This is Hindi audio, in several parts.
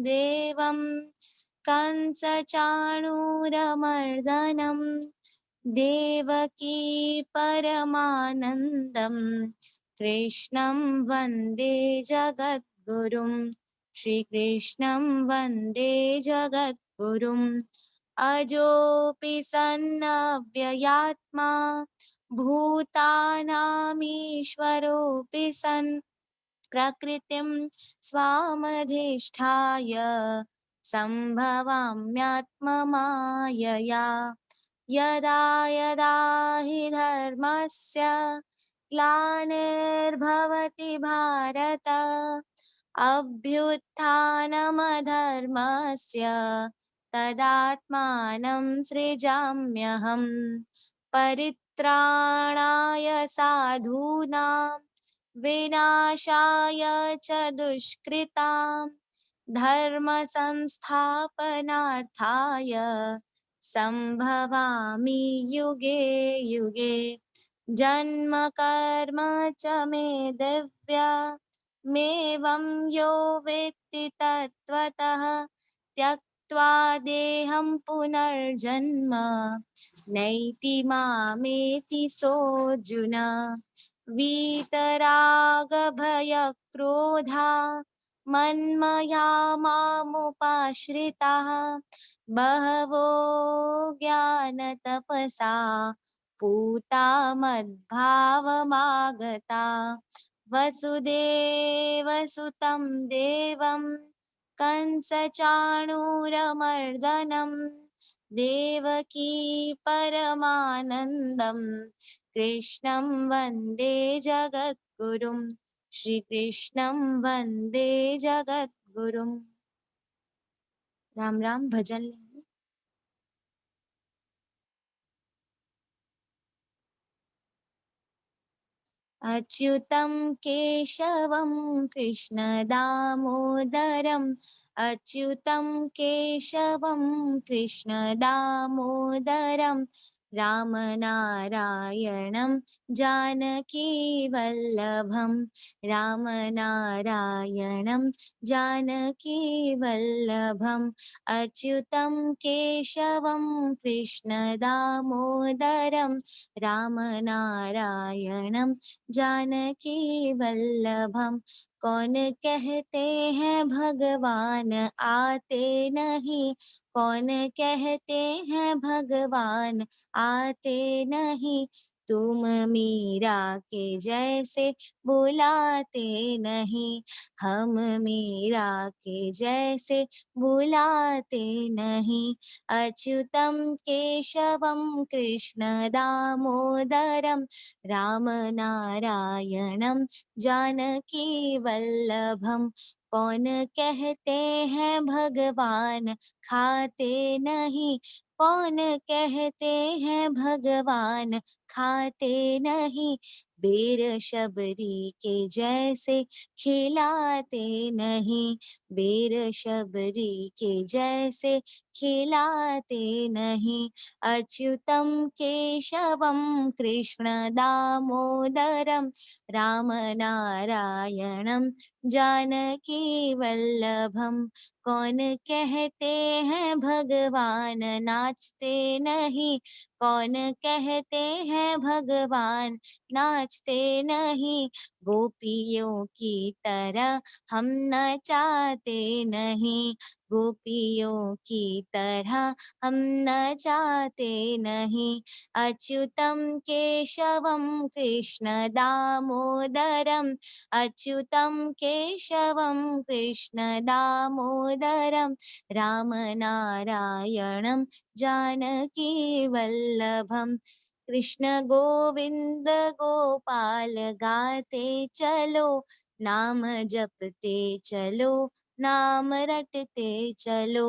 देवं कंसचाणूरमर्दनं देवकी परमानन्दं कृष्णं वन्दे जगद्गुरुं श्रीकृष्णं वन्दे जगद्गुरुम् अजोऽपि सन्नव्ययात्मा भूतानामीश्वरोऽपि सन् प्रकृतिं स्वामधिष्ठाय सम्भवाम्यात्ममायया यदा यदा हि धर्मस्य ग्लानिर्भवति भारत अभ्युत्थानमधर्मस्य तदात्मानं सृजाम्यहम् परित्राणाय साधूनां विनाशाय च दुष्कृतां धर्म संस्थापनार्थाय संभवामि युगे युगे जन्म कर्म च मे दिव्या मेवं यो वेत्ति तत्त्वतः त्यक्त्वा देहं पुनर्जन्म नैति मामेति सोऽर्जुन वीतरागभयक्रोधा मन्मया मामुपाश्रिताः बहवो ज्ञानतपसा पूता मद्भावमागता वसुदेवसुतं देवं कंसचाणूरमर्दनं देवकी परमानन्दं कृष्णं वन्दे जगद्गुरुं श्रीकृष्णं वन्दे जगद्गुरुं। राम राम भजन। अच्युतं केशवं कृष्णदामोदरम् अच्युतं केशवं कृष्णदामोदरं रामनारायणं जानकीवल्लभं रामनारायणं जानकीवल्लभम् अच्युतं केशवं कृष्णदामोदरं रामनारायणं जानकी वल्लभम। कौन कहते हैं भगवान आते नहीं कौन कहते हैं भगवान आते नहीं तुम मीरा के जैसे बुलाते नहीं हम मीरा के जैसे बुलाते नहीं अच्युतम केशवम कृष्ण दामोदरम रामनारायणं जानकीवल्लभं। कौन कहते हैं भगवान खाते नहीं कौन कहते हैं भगवान खाते नहीं बेर शबरी के जैसे खिलाते नहीं बेर शबरी के जैसे खिलाते नहीं अच्युतं केशवं कृष्ण दामोदरं रामनारायणं जानकीवल्लभं। कौन कहते हैं भगवान नाचते नहीं कौन कहते हैं भगवान नाचते नहीं गोपियों की तरह हम नचाते नहीं गोपियों की तरह हम न चाहते नहीं अच्युतं केशवं कृष्ण दामोदरम् अच्युतं केशवं कृष्ण दामोदरं रामनारायणं जानकी वल्लभम्। कृष्ण गोविंद गोपाल गाते चलो नाम जपते चलो नाम रटते चलो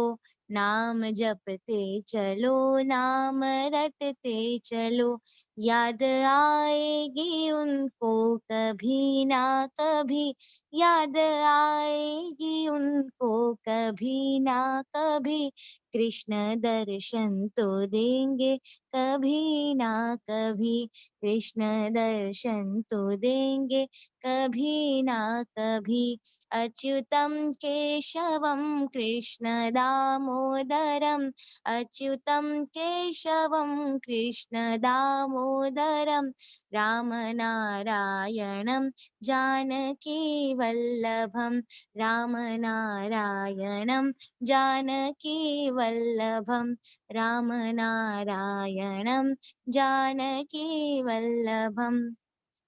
नाम जपते चलो नाम रटते चलो याद आएगी उनको कभी ना कभी, याद आएगी उनको कभी ना कभी, कृष्ण दर्शन तो देंगे कभी ना कभी, कृष्ण दर्शन तो देंगे कभी ना कभी। अच्युतं केशवं कृष्ण दामोदरम्, अच्युतं केशवं कृष्ण दामोदरं, रामनारायणं जानकी वल्लभं, रामनारायणं जानकी वल्लभं, रामनारायणं जानकी वल्लभम्।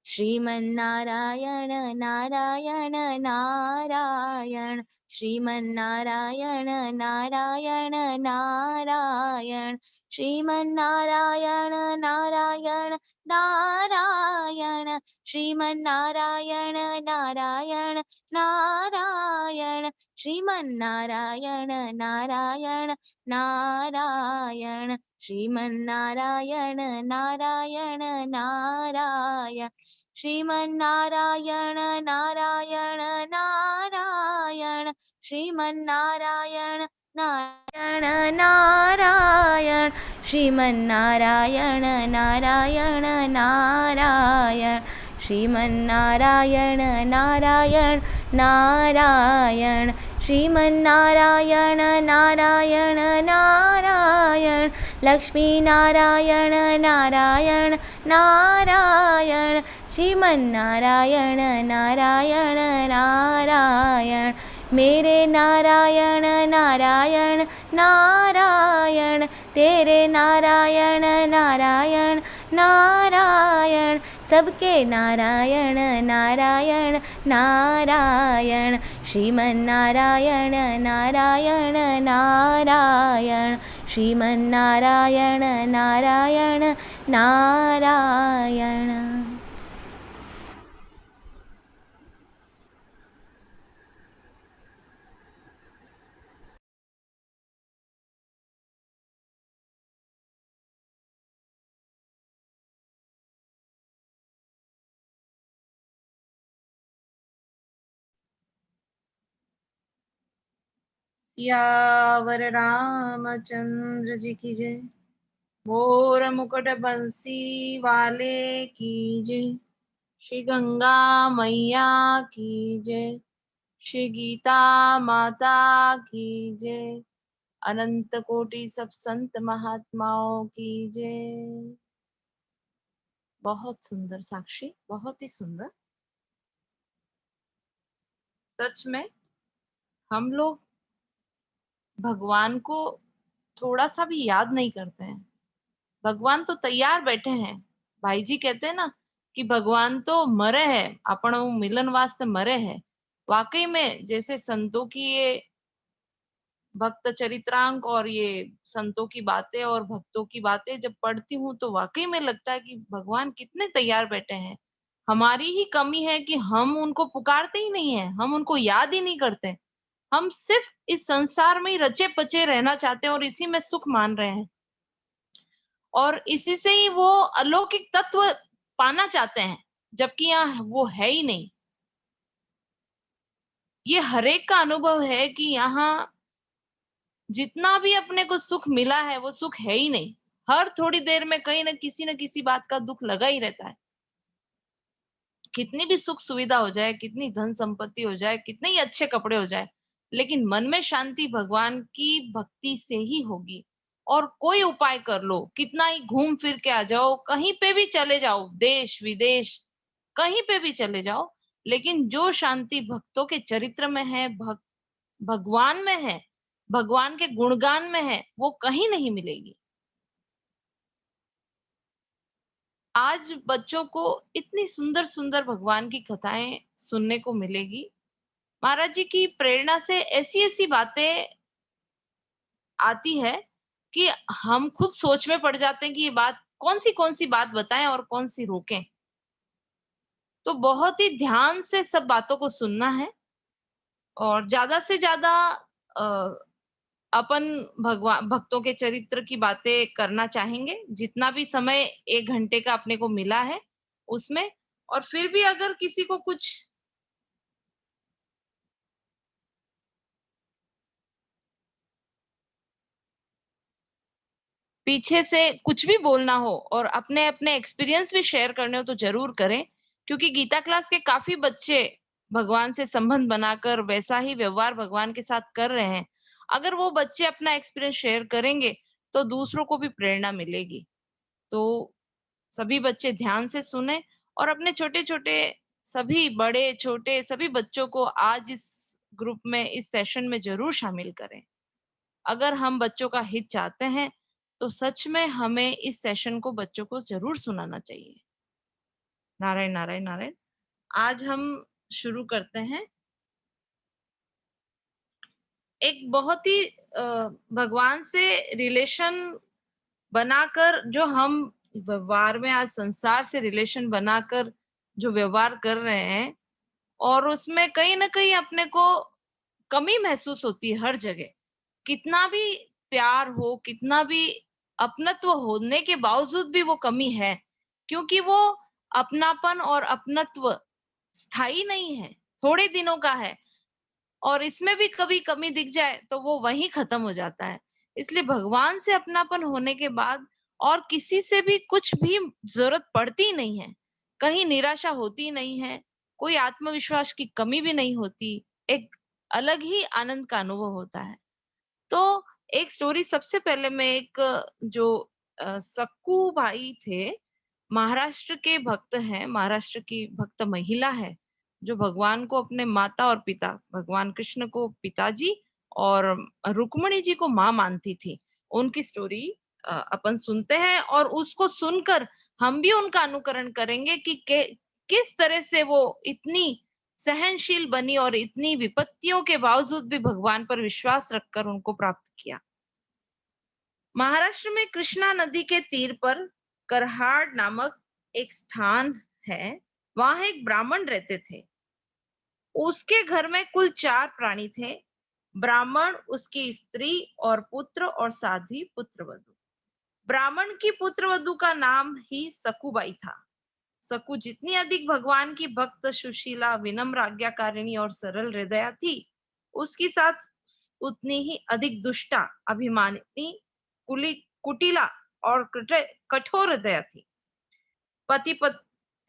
श्रीमन्नारायण नारायण नारायण, श्रीमन्नारायण नारायण नारायण, श्रीमन्नारायण नारायण नारायण, श्रीमन्नारायण नारायण नारायण, श्रीमन्नारायण नारायण नारायण, श्रीमन्नारायण नारायण नारायण, श्रीमन्नारायण नारायण नारायण, श्रीमन्नारायण नारायण नारायण, श्रीमन्नारायण नारायण नारायण, श्रीमन्नारायण नारायण नारायण, श्रीमन्नारायण नारायण नारायण, लक्ष्मी नारायण नारायण नारायण, श्रीमन्नारायण नारायण नारायण, मेरे नारायण नारायण नारायण, तेरे नारायण नारायण नारायण, सबके नारायण नारायण नारायण, श्रीमन्नारायण नारायण नारायण, श्रीमन्नारायण नारायण नारायण। सियावर रामचंद्र जी की जय। मोर मुकुट बंसी वाले की जय। श्री गंगा मैया की जय। श्री गीता माता की जय। अनंत कोटि सब संत महात्माओं की जय। बहुत सुंदर साक्षी, बहुत ही सुंदर। सच में हम लोग भगवान को थोड़ा सा भी याद नहीं करते हैं। भगवान तो तैयार बैठे हैं। भाई जी कहते हैं ना कि भगवान तो मरे है, अपन मिलन वास्ते मरे है। वाकई में जैसे संतों की ये भक्त चरित्रांक और ये संतों की बातें और भक्तों की बातें जब पढ़ती हूँ तो वाकई में लगता है कि भगवान कितने तैयार बैठे हैं। हमारी ही कमी है कि हम उनको पुकारते ही नहीं है, हम उनको याद ही नहीं करते। हम सिर्फ इस संसार में ही रचे पचे रहना चाहते हैं और इसी में सुख मान रहे हैं और इसी से ही वो अलौकिक तत्व पाना चाहते हैं, जबकि यहाँ वो है ही नहीं। ये हरेक का अनुभव है कि यहाँ जितना भी अपने को सुख मिला है वो सुख है ही नहीं। हर थोड़ी देर में कहीं न किसी बात का दुख लगा ही रहता है। कितनी भी सुख सुविधा हो जाए, कितनी धन संपत्ति हो जाए, कितने ही अच्छे कपड़े हो जाए, लेकिन मन में शांति भगवान की भक्ति से ही होगी। और कोई उपाय कर लो, कितना ही घूम फिर के आ जाओ, कहीं पे भी चले जाओ, देश विदेश कहीं पे भी चले जाओ, लेकिन जो शांति भक्तों के चरित्र में है, भगवान में है, भगवान के गुणगान में है, वो कहीं नहीं मिलेगी। आज बच्चों को इतनी सुंदर सुंदर भगवान की कथाएं सुनने को मिलेगी। महाराज जी की प्रेरणा से ऐसी ऐसी बातें आती है कि हम खुद सोच में पड़ जाते हैं कि ये बात कौन सी बात बताएं और कौन सी रोकें। तो बहुत ही ध्यान से सब बातों को सुनना है और ज्यादा से ज्यादा अपन भगवान भक्तों के चरित्र की बातें करना चाहेंगे, जितना भी समय 1 घंटे का अपने को मिला है उसमें। और फिर भी अगर किसी को कुछ पीछे से कुछ भी बोलना हो और अपने अपने एक्सपीरियंस भी शेयर करने हो तो जरूर करें, क्योंकि गीता क्लास के काफी बच्चे भगवान से संबंध बनाकर वैसा ही व्यवहार भगवान के साथ कर रहे हैं। अगर वो बच्चे अपना एक्सपीरियंस शेयर करेंगे तो दूसरों को भी प्रेरणा मिलेगी। तो सभी बच्चे ध्यान से सुने और अपने छोटे छोटे सभी बड़े छोटे सभी बच्चों को आज इस ग्रुप में इस सेशन में जरूर शामिल करें। अगर हम बच्चों का हित चाहते हैं तो सच में हमें इस सेशन को बच्चों को जरूर सुनाना चाहिए। नारायण नारायण नारायण। आज हम शुरू करते हैं एक बहुत ही भगवान से रिलेशन बनाकर, जो हम व्यवहार में आज संसार से रिलेशन बनाकर जो व्यवहार कर रहे हैं, और उसमें कहीं ना कहीं अपने को कमी महसूस होती है हर जगह। कितना भी प्यार हो, कितना भी अपनत्व होने के बावजूद भी वो कमी है, क्योंकि वो अपनापन और अपनत्व स्थायी नहीं है, थोड़े दिनों का है। और इसमें भी कभी कमी दिख जाए तो वो वहीं खत्म हो जाता है। इसलिए भगवान से अपनापन होने के बाद और किसी से भी कुछ भी जरूरत पड़ती नहीं है, कहीं निराशा होती नहीं है, कोई आत्मविश्वास की कमी भी नहीं होती। एक अलग ही आनंद का अनुभव होता है। तो एक स्टोरी सबसे पहले मैं एक जो सक्कू भाई थे, महाराष्ट्र के भक्त हैं, महाराष्ट्र की भक्त महिला है, जो भगवान को अपने माता और पिता, भगवान कृष्ण को पिताजी और रुक्मणी जी को माँ मानती थी। उनकी स्टोरी अपन सुनते हैं और उसको सुनकर हम भी उनका अनुकरण करेंगे कि किस तरह से वो इतनी सहनशील बनी और इतनी विपत्तियों के बावजूद भी भगवान पर विश्वास रखकर उनको प्राप्त किया। महाराष्ट्र में कृष्णा नदी के तीर पर करहाड़ नामक एक स्थान है। वहां एक ब्राह्मण रहते थे। उसके घर में कुल 4 प्राणी थे, ब्राह्मण, उसकी स्त्री और पुत्र और साध्वी पुत्रवधु। ब्राह्मण की पुत्रवधु का नाम ही सकुबाई था। सकु जितनी अधिक भगवान की भक्त, सुशीला, विनम्र, आज्ञाकारिणी और सरल हृदया थी, उसकी साथ उतनी ही अधिक दुष्टा, अभिमानी, कुटिला और कठोर हृदया थी। पति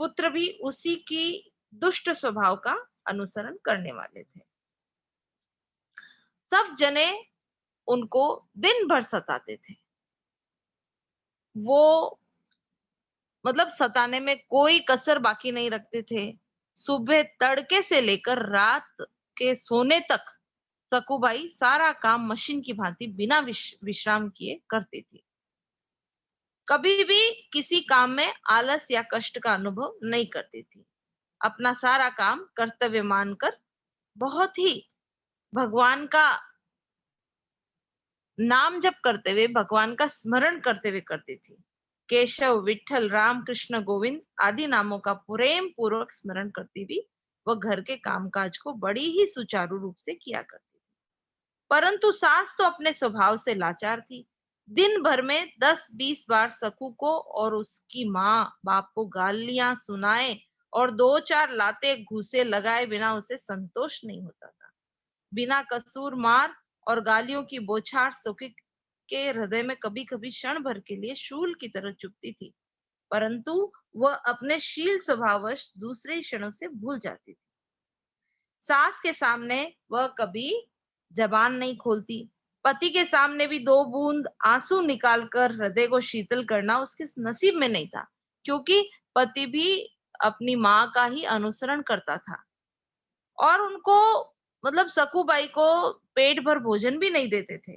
पुत्र भी उसी की दुष्ट स्वभाव का अनुसरण करने वाले थे। सब जने उनको दिन भर सताते थे। वो मतलब सताने में कोई कसर बाकी नहीं रखते थे। सुबह तड़के से लेकर रात के सोने तक सकुबाई सारा काम मशीन की भांति बिना विश्राम किए करती थी। कभी भी किसी काम में आलस या कष्ट का अनुभव नहीं करती थी। अपना सारा काम कर्तव्य मानकर बहुत ही भगवान का नाम जप करते हुए, भगवान का स्मरण करते हुए करती थी। केशव, विठल, राम, कृष्ण, गोविंद आदि नामों का प्रेम पूर्वक स्मरण करती भी वह घर के कामकाज को बड़ी ही सुचारू रूप से किया करती थी। परंतु सास तो अपने स्वभाव से लाचार थी। दिन भर में 10-20 बार सकू को और उसकी माँ बाप को गालियां सुनाए और 2-4 लाते घूसे लगाए बिना उसे संतोष नहीं होता था। बिना कसूर मार और गालियों की बौछार सखी के हृदय में कभी कभी क्षण भर के लिए शूल की तरह चुभती थी, परंतु वह अपने शील स्वभाववश दूसरे क्षणों से भूल जाती थी। सास के सामने वह कभी जबान नहीं खोलती। पति के सामने भी 2 बूंद आंसू निकालकर हृदय को शीतल करना उसके नसीब में नहीं था, क्योंकि पति भी अपनी माँ का ही अनुसरण करता था और उनको मतलब सकुबाई को पेट भर भोजन भी नहीं देते थे।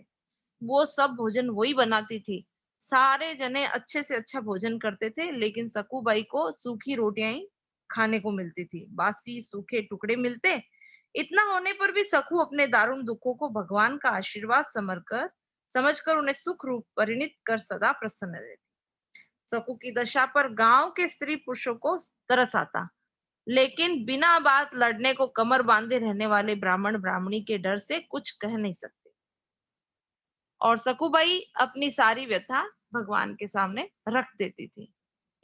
वो सब भोजन वही बनाती थी। सारे जने अच्छे से अच्छा भोजन करते थे, लेकिन सकुबाई को सूखी रोटियां ही खाने को मिलती थी, बासी सूखे टुकड़े मिलते। इतना होने पर भी सकू अपने दारुण दुखों को भगवान का आशीर्वाद समझकर उन्हें सुख रूप परिणित कर सदा प्रसन्न रहती। सकू की दशा पर गांव के स्त्री पुरुषों को तरस आता, लेकिन बिना बात लड़ने को कमर बांधे रहने वाले ब्राह्मण ब्राह्मणी के डर से कुछ कह नहीं सकते। और सकुबाई अपनी सारी व्यथा भगवान के सामने रख देती थी।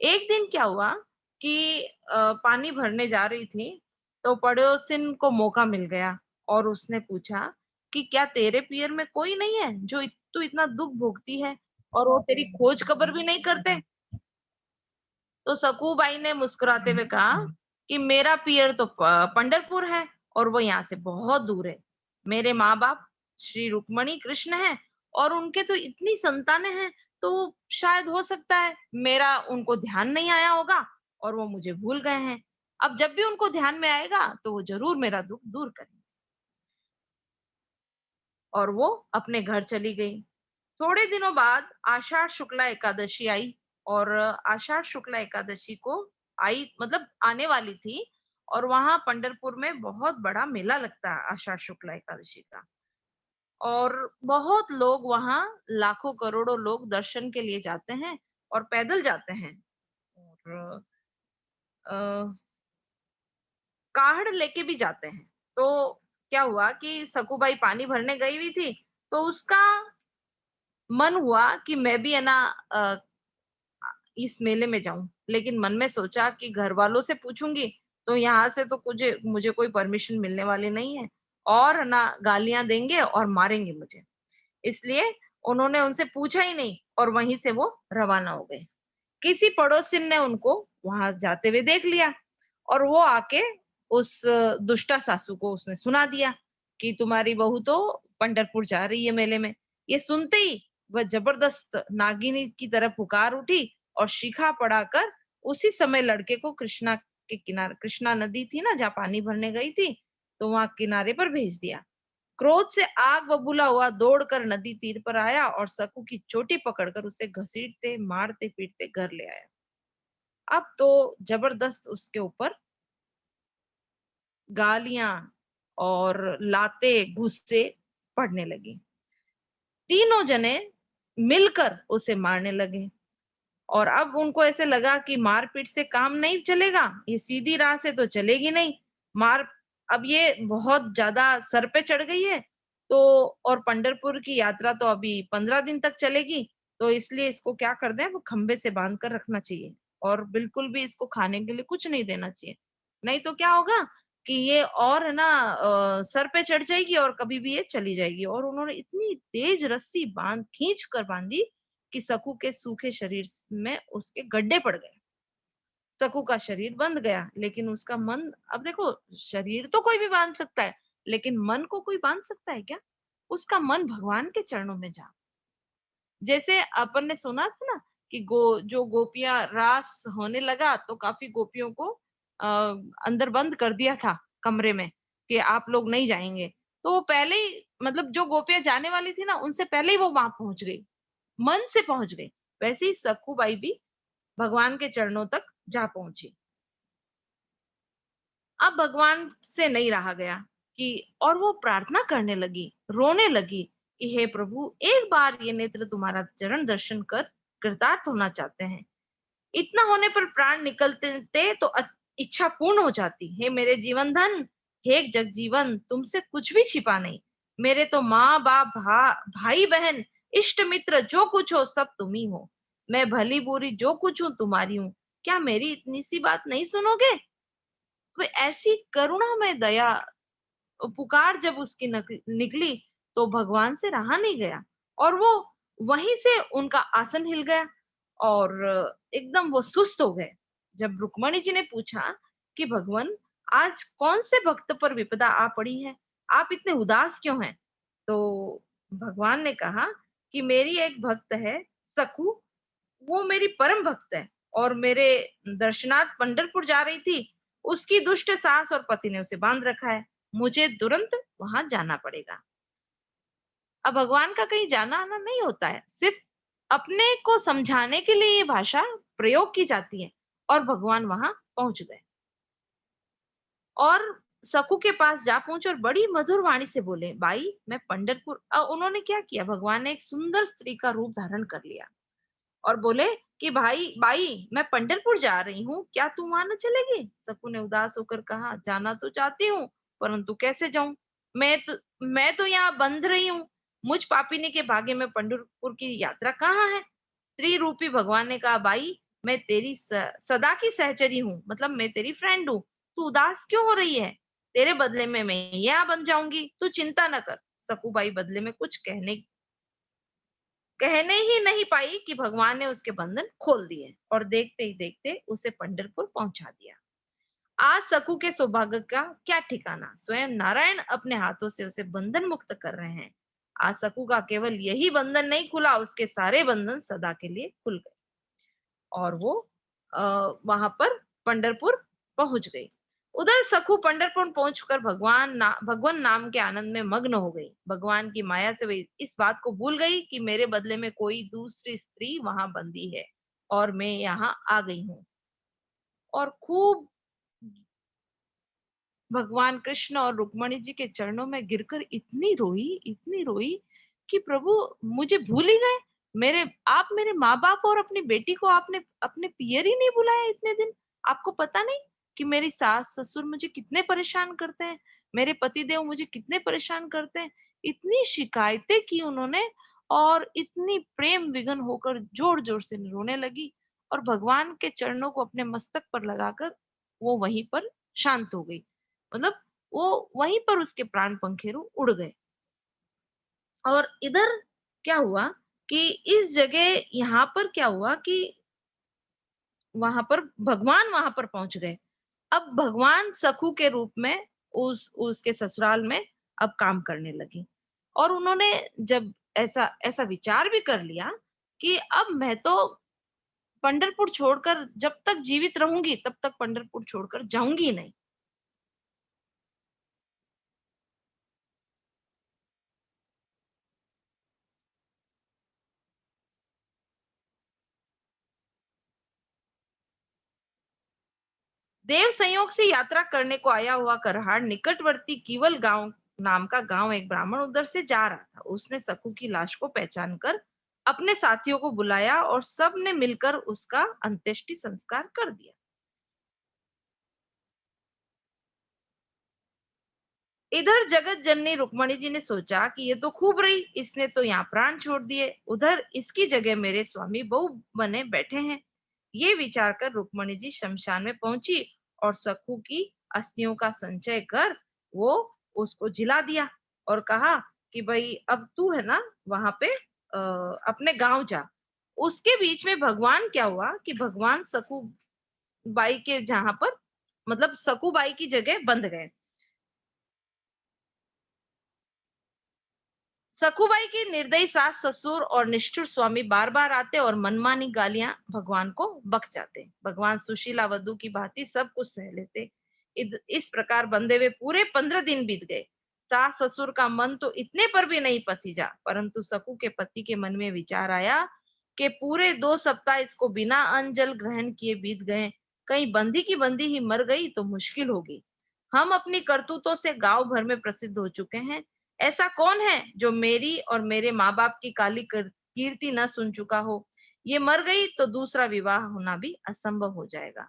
एक दिन क्या हुआ कि पानी भरने जा रही थी, तो पड़ोसिन को मौका मिल गया और उसने पूछा कि क्या तेरे पियर में कोई नहीं है जो तू इतना दुख भोगती है और वो तेरी खोज खबर भी नहीं करते? तो सकूबाई ने मुस्कुराते हुए कहा कि मेरा पियर तो पंढरपुर है और वो यहाँ से बहुत दूर है। मेरे माँ बाप श्री रुक्मणी कृष्ण हैं और उनके तो इतनी संतानें हैं, तो शायद हो सकता है मेरा उनको ध्यान नहीं आया होगा और वो मुझे भूल गए हैं। अब जब भी उनको ध्यान में आएगा तो वो जरूर मेरा दुख दूर करेंगे। और वो अपने घर चली गई। थोड़े दिनों बाद आषाढ़ शुक्ला एकादशी आई और आषाढ़ शुक्ला एकादशी को आई मतलब आने वाली थी और वहां पंढरपुर में बहुत बड़ा मेला लगता है आषाढ़ शुक्ला एकादशी का। और बहुत लोग वहां लाखों करोड़ों लोग दर्शन के लिए जाते हैं और पैदल जाते हैं और काढ़ लेके भी जाते हैं। तो क्या हुआ कि सकुबाई पानी भरने गई हुई थी, तो उसका मन हुआ कि मैं भी है ना इस मेले में जाऊं, लेकिन मन में सोचा कि घर वालों से पूछूंगी तो यहाँ से तो मुझे मुझे कोई परमिशन मिलने वाली नहीं है और ना गालियां देंगे और मारेंगे मुझे। इसलिए उन्होंने उनसे पूछा ही नहीं और वहीं से वो रवाना हो गए। किसी पड़ोसिन ने उनको वहां जाते हुए देख लिया और वो आके उस दुष्टा सासू को उसने सुना दिया कि तुम्हारी बहू तो पंढरपुर जा रही है मेले में। ये सुनते ही वह जबरदस्त नागिनी की तरह पुकार उठी और शिखा पड़ाकर उसी समय लड़के को कृष्णा के किनारे, कृष्णा नदी थी ना जहाँ पानी भरने गई थी, तो वहां किनारे पर भेज दिया। क्रोध से आग बबूला हुआ दौड़कर नदी तीर पर आया और सकू की चोटी पकड़कर उसे घसीटते मारते पीटते घर ले आया। अब तो जबरदस्त उसके ऊपर गालियां और लाते गुस्से पड़ने लगी। तीनों जने मिलकर उसे मारने लगे और अब उनको ऐसे लगा कि मारपीट से काम नहीं चलेगा, ये सीधी राह से तो चलेगी नहीं। मार अब ये बहुत ज्यादा सर पे चढ़ गई है, तो और पंढरपुर की यात्रा तो अभी 15 दिन तक चलेगी, तो इसलिए इसको क्या कर दें, वो खंबे से बांध कर रखना चाहिए और बिल्कुल भी इसको खाने के लिए कुछ नहीं देना चाहिए। नहीं तो क्या होगा कि ये और है ना सर पे चढ़ जाएगी और कभी भी ये चली जाएगी। और उन्होंने इतनी तेज रस्सी खींच कर बांधी कि सकू के सूखे शरीर में उसके गड्ढे पड़ गए। सकू का शरीर बंध गया, लेकिन उसका मन, अब देखो शरीर तो कोई भी बांध सकता है, लेकिन मन को कोई बांध सकता है क्या? उसका मन भगवान के चरणों में जा। जैसे अपन ने सुना था ना कि जो गोपियां रास होने लगा तो काफी गोपियों को अंदर बंद कर दिया था कमरे में कि आप लोग नहीं जाएंगे। तो वो पहले ही मतलब जो गोपियां जाने वाली थी ना उनसे पहले ही वो वहां पहुंच गई, मन से पहुंच गई। वैसे ही सखूबाई भी भगवान के चरणों तक जा पहुंची। अब भगवान से नहीं रहा गया कि और वो प्रार्थना करने लगी, रोने लगी कि हे प्रभु, एक बार ये नेत्र तुम्हारा चरण दर्शन कर कृतार्थ होना चाहते हैं। इतना होने पर प्राण निकलते थे तो इच्छा पूर्ण हो जाती। हे मेरे जीवन धन, हे जगजीवन, तुमसे कुछ भी छिपा नहीं। मेरे तो माँ बाप भाई बहन इष्ट मित्र जो कुछ हो सब तुम ही हो। मैं भली बुरी जो कुछ हूँ तुम्हारी हूँ। क्या मेरी इतनी सी बात नहीं सुनोगे? तो ऐसी करुणा में दया पुकार जब उसकी निकली तो भगवान से रहा नहीं गया और वो वहीं से उनका आसन हिल गया और एकदम वो सुस्त हो गए। जब रुक्मणी जी ने पूछा कि भगवान, आज कौन से भक्त पर विपदा आ पड़ी है, आप इतने उदास क्यों हैं? तो भगवान ने कहा कि मेरी एक भक्त है सकू, वो मेरी परम भक्त है और मेरे दर्शनार्थ पंढरपुर जा रही थी। उसकी दुष्ट सास और पति ने उसे बांध रखा है। मुझे तुरंत वहां जाना पड़ेगा। अब भगवान का कहीं जाना आना नहीं होता है, सिर्फ अपने को समझाने के लिए ये भाषा प्रयोग की जाती है और भगवान वहां पहुंच गए और सकू के पास जा पहुंचे और बड़ी मधुर वाणी से बोले, बाई मैं पंढरपुर। उन्होंने क्या किया, भगवान ने एक सुंदर स्त्री का रूप धारण कर लिया और बोले कि भाई बाई मैं पंढरपुर जा रही हूँ, क्या तू वहां न चलेगी? सकू ने उदास होकर कहा, जाना तो चाहती हूँ परंतु कैसे जाऊं? मैं तो यहाँ बंध रही हूँ। मुझ पापिनी के भाग्य में पंढरपुर की यात्रा कहाँ है? स्त्री रूपी भगवान ने कहा, भाई मैं तेरी सदा की सहचरी हूँ, मतलब मैं तेरी फ्रेंड हूँ। तू उदास क्यों हो रही है? तेरे बदले में मैं यहाँ बन जाऊंगी, तू चिंता न कर। सखूबाई बदले में कुछ कहने ही नहीं पाई कि भगवान ने उसके बंधन खोल दिए और देखते ही देखते उसे पंढरपुर पहुंचा दिया। आज सकू के सौभाग्य का क्या ठिकाना, स्वयं नारायण अपने हाथों से उसे बंधन मुक्त कर रहे हैं। आज सकू का केवल यही बंधन नहीं खुला, उसके सारे बंधन सदा के लिए खुल गए और वो वहां पर पंढरपुर पहुंच गई। उधर सखू पंढरपुर पहुंचकर भगवान नाम के आनंद में मग्न हो गई। भगवान की माया से वे इस बात को भूल गई कि मेरे बदले में कोई दूसरी स्त्री वहां बंदी है और मैं यहाँ आ गई हूँ। और खूब भगवान कृष्ण और रुक्मणी जी के चरणों में गिरकर इतनी रोई कि प्रभु मुझे भूल ही गए। आप मेरे माँ बाप और अपनी बेटी को आपने अपने पियर ही नहीं बुलाया इतने दिन। आपको पता नहीं कि मेरी सास ससुर मुझे कितने परेशान करते हैं, मेरे पति देव मुझे कितने परेशान करते हैं। इतनी शिकायतें की उन्होंने और इतनी प्रेम विघन होकर जोर जोर से रोने लगी और भगवान के चरणों को अपने मस्तक पर लगाकर वो वहीं पर शांत हो गई। मतलब वो वहीं पर उसके प्राण पंखेरु उड़ गए। और इधर क्या हुआ कि इस जगह यहाँ पर क्या हुआ कि वहां पर भगवान वहां पर पहुंच गए। अब भगवान सखू के रूप में उसके ससुराल में अब काम करने लगी और उन्होंने जब ऐसा ऐसा विचार भी कर लिया कि अब मैं तो पंढरपुर छोड़कर जब तक जीवित रहूंगी तब तक पंढरपुर छोड़कर जाऊंगी नहीं। देव संयोग से यात्रा करने को आया हुआ करहाड़ निकटवर्ती कीवल गांव नाम का गांव, एक ब्राह्मण उधर से जा रहा था। उसने सकू की लाश को पहचान कर अपने साथियों को बुलाया और सब ने मिलकर उसका अंत्येष्टि संस्कार कर दिया। इधर जगत जननी रुक्मणी जी ने सोचा कि ये तो खूब रही, इसने तो यहाँ प्राण छोड़ दिए, उधर इसकी जगह मेरे स्वामी बहू बने बैठे हैं। ये विचार कर रुक्मणी जी शमशान में पहुंची और सखू की अस्थियों का संचय कर वो उसको जिला दिया और कहा कि भाई अब तू है ना वहां पे अपने गांव जा। उसके बीच में भगवान क्या हुआ कि भगवान सकू बाई के जहां पर मतलब सकू बाई की जगह बंध गए। सखुबाई के निर्दयी सास ससुर और निष्ठुर स्वामी बार बार आते और मनमानी गालियां भगवान को बक जाते। भगवान सुशीला वधु की भांति सब कुछ सह लेते। इस प्रकार बंधे हुए पूरे 15 दिन बीत गए। सास ससुर का मन तो इतने पर भी नहीं पसीजा, परंतु सकू के पति के मन में विचार आया कि पूरे 2 सप्ताह इसको बिना अन्न जल ग्रहण किए बीत गए। कहीं बंदी की बंदी ही मर गई तो मुश्किल होगी। हम अपनी करतूतों से गांव भर में प्रसिद्ध हो चुके हैं। ऐसा कौन है जो मेरी और मेरे माँ बाप की काली कीर्ति न सुन चुका हो। ये मर गई तो दूसरा विवाह होना भी असंभव हो जाएगा।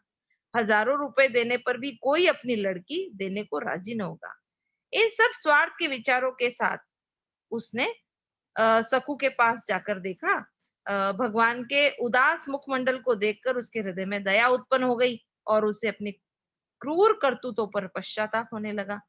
हजारों रुपए देने पर भी कोई अपनी लड़की देने को राजी न होगा। इन सब स्वार्थ के विचारों के साथ उसने सकू के पास जाकर देखा। भगवान के उदास मुखमंडल को देखकर उसके हृदय में दया उत्पन्न हो गई और उसे अपनी क्रूर करतूतों पर पश्चाताप होने लगा।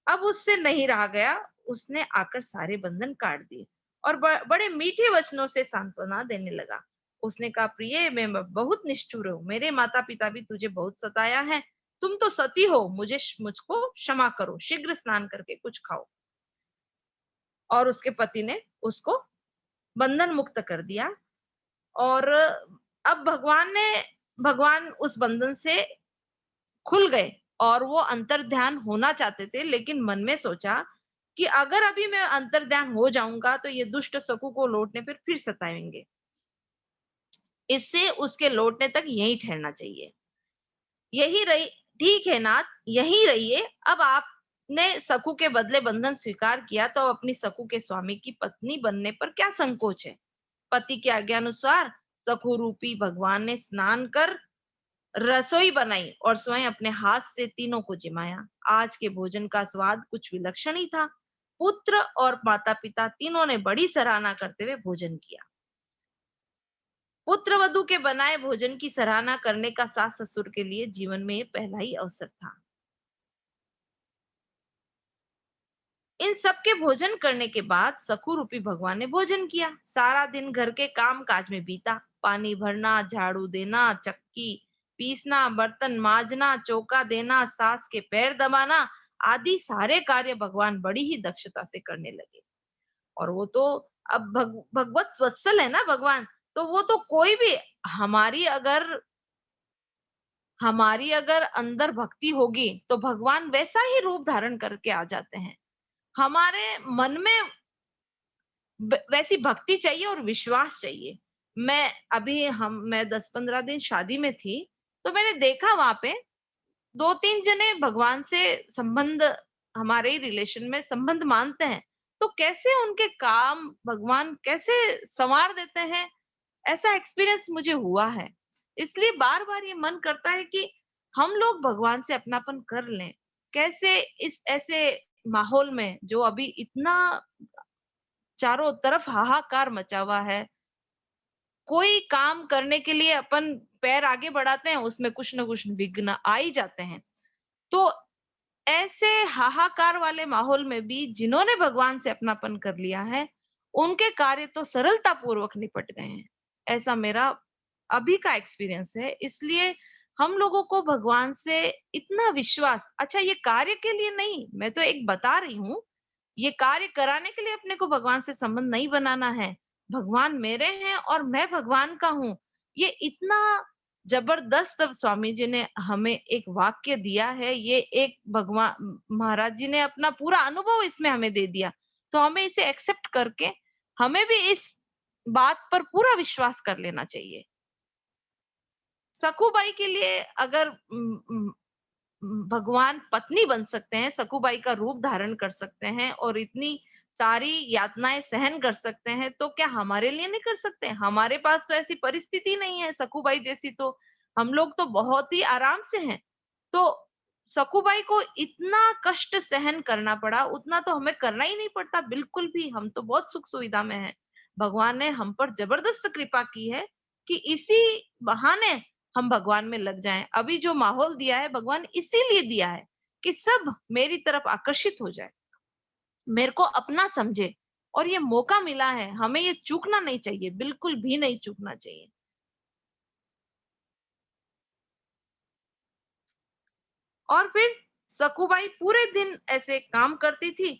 अब उससे नहीं रहा गया, उसने आकर सारे बंधन काट दिए और बड़े मीठे वचनों से सांत्वना देने लगा। उसने कहा, प्रिय मैं बहुत निष्ठुर हूँ, मेरे माता पिता भी तुझे बहुत सताया है। तुम तो सती हो, मुझको क्षमा करो, शीघ्र स्नान करके कुछ खाओ। और उसके पति ने उसको बंधन मुक्त कर दिया और अब भगवान उस बंधन से खुल गए और वो अंतर्ध्यान होना चाहते थे, लेकिन मन में सोचा कि अगर अभी मैं अंतर्ध्यान हो जाऊंगा तो ये दुष्ट सकू को लौटने पर फिर सताएंगे। इससे उसके लौटने तक यहीं ठहरना चाहिए। यही रही, ठीक है नाथ, यहीं रहिए। अब आपने सकू के बदले बंधन स्वीकार किया तो अपनी सकू के स्वामी की पत्नी बनने पर क्या संकोच है। पति के आज्ञा अनुसार सकू रूपी भगवान ने स्नान कर रसोई बनाई और स्वयं अपने हाथ से तीनों को जिमाया। आज के भोजन का स्वाद कुछ विलक्षण ही था। पुत्र और माता पिता तीनों ने बड़ी सराहना करते हुए भोजन किया। पुत्र वधू के बनाए भोजन की सराहना करने का सास ससुर के लिए जीवन में ये पहला ही अवसर था। इन सब के भोजन करने के बाद सखू रूपी भगवान ने भोजन किया। सारा दिन घर के काम काज में बीता। पानी भरना, झाड़ू देना, चक्की पीसना, बर्तन मांजना, चौका देना, सास के पैर दबाना आदि सारे कार्य भगवान बड़ी ही दक्षता से करने लगे। और वो तो अब भगवत वत्सल है ना भगवान, तो वो तो कोई भी हमारी अगर हमारी अगर अंदर भक्ति होगी तो भगवान वैसा ही रूप धारण करके आ जाते हैं। हमारे मन में वैसी भक्ति चाहिए और विश्वास चाहिए। मैं 10-15 दिन शादी में थी, तो मैंने देखा वहां पे 2-3 जने भगवान से संबंध, हमारे ही रिलेशन में संबंध मानते हैं। तो कैसे उनके काम भगवान कैसे संवार देते हैं, ऐसा एक्सपीरियंस मुझे हुआ है। इसलिए बार-बार ये मन करता है कि हम लोग भगवान से अपनापन कर लें। कैसे इस ऐसे माहौल में जो अभी इतना चारों तरफ हाहाकार मचा हुआ है, कोई काम करने के लिए अपन पैर आगे बढ़ाते हैं, उसमें कुछ ना कुछ विघ्न आ ही जाते हैं। तो ऐसे हाहाकार वाले माहौल में भी जिन्होंने भगवान से अपनापन कर लिया है, उनके कार्य तो सरलता पूर्वक निपट गए हैं। ऐसा मेरा अभी का एक्सपीरियंस है। इसलिए हम लोगों को भगवान से इतना विश्वास, अच्छा ये कार्य के लिए नहीं, मैं तो एक बता रही हूँ, ये कार्य कराने के लिए अपने को भगवान से संबंध नहीं बनाना है। भगवान मेरे हैं और मैं भगवान का हूँ। ये इतना जबरदस्त अब स्वामी जी ने हमें एक वाक्य दिया है, ये एक भगवान महाराज जी ने अपना पूरा अनुभव इसमें हमें दे दिया। तो हमें इसे एक्सेप्ट करके हमें भी इस बात पर पूरा विश्वास कर लेना चाहिए। सखूबाई के लिए अगर भगवान पत्नी बन सकते हैं, सखूबाई का रूप धारण कर सकते हैं और इतनी सारी यातनाएं सहन कर सकते हैं, तो क्या हमारे लिए नहीं कर सकते? हमारे पास तो ऐसी परिस्थिति नहीं है सखूबाई जैसी, तो हम लोग तो बहुत ही आराम से हैं। तो सखूबाई को इतना कष्ट सहन करना पड़ा, उतना तो हमें करना ही नहीं पड़ता बिल्कुल भी। हम तो बहुत सुख सुविधा में हैं। भगवान ने हम पर जबरदस्त कृपा की है कि इसी बहाने हम भगवान में लग जाएं। अभी जो माहौल दिया है भगवान इसीलिए दिया है कि सब मेरी तरफ आकर्षित हो जाए, मेरे को अपना समझे। और ये मौका मिला है, हमें ये चूकना नहीं चाहिए, बिल्कुल भी नहीं चूकना चाहिए। और फिर सकुबाई पूरे दिन ऐसे काम करती थी।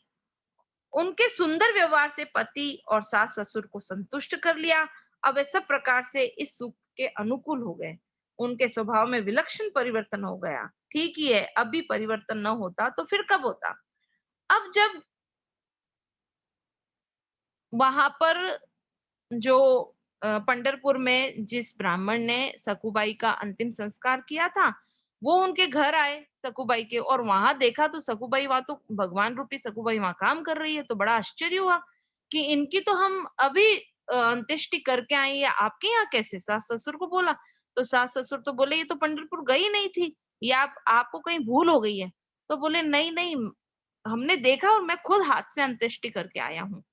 उनके सुंदर व्यवहार से पति और सास ससुर को संतुष्ट कर लिया। अब वे सब प्रकार से इस सुख के अनुकूल हो गए। उनके स्वभाव में विलक्षण परिवर्तन हो गया। ठीक ही है, अभी परिवर्तन न होता तो फिर कब होता? अब जब वहां पर जो पंढरपुर में जिस ब्राह्मण ने सकुबाई का अंतिम संस्कार किया था, वो उनके घर आए सकुबाई के, और वहां देखा तो सकुबाई, वहां तो भगवान रूपी सकुबाई वहां काम कर रही है। तो बड़ा आश्चर्य हुआ कि इनकी तो हम अभी अंत्येष्टि करके आई है, आपके यहाँ कैसे? सास ससुर को बोला, तो सास ससुर तो बोले ये तो पंढरपुर गई नहीं थी, ये आपको कहीं भूल हो गई है। तो बोले नहीं नहीं, हमने देखा और मैं खुद हाथ से अंत्येष्टि करके आया हूँ।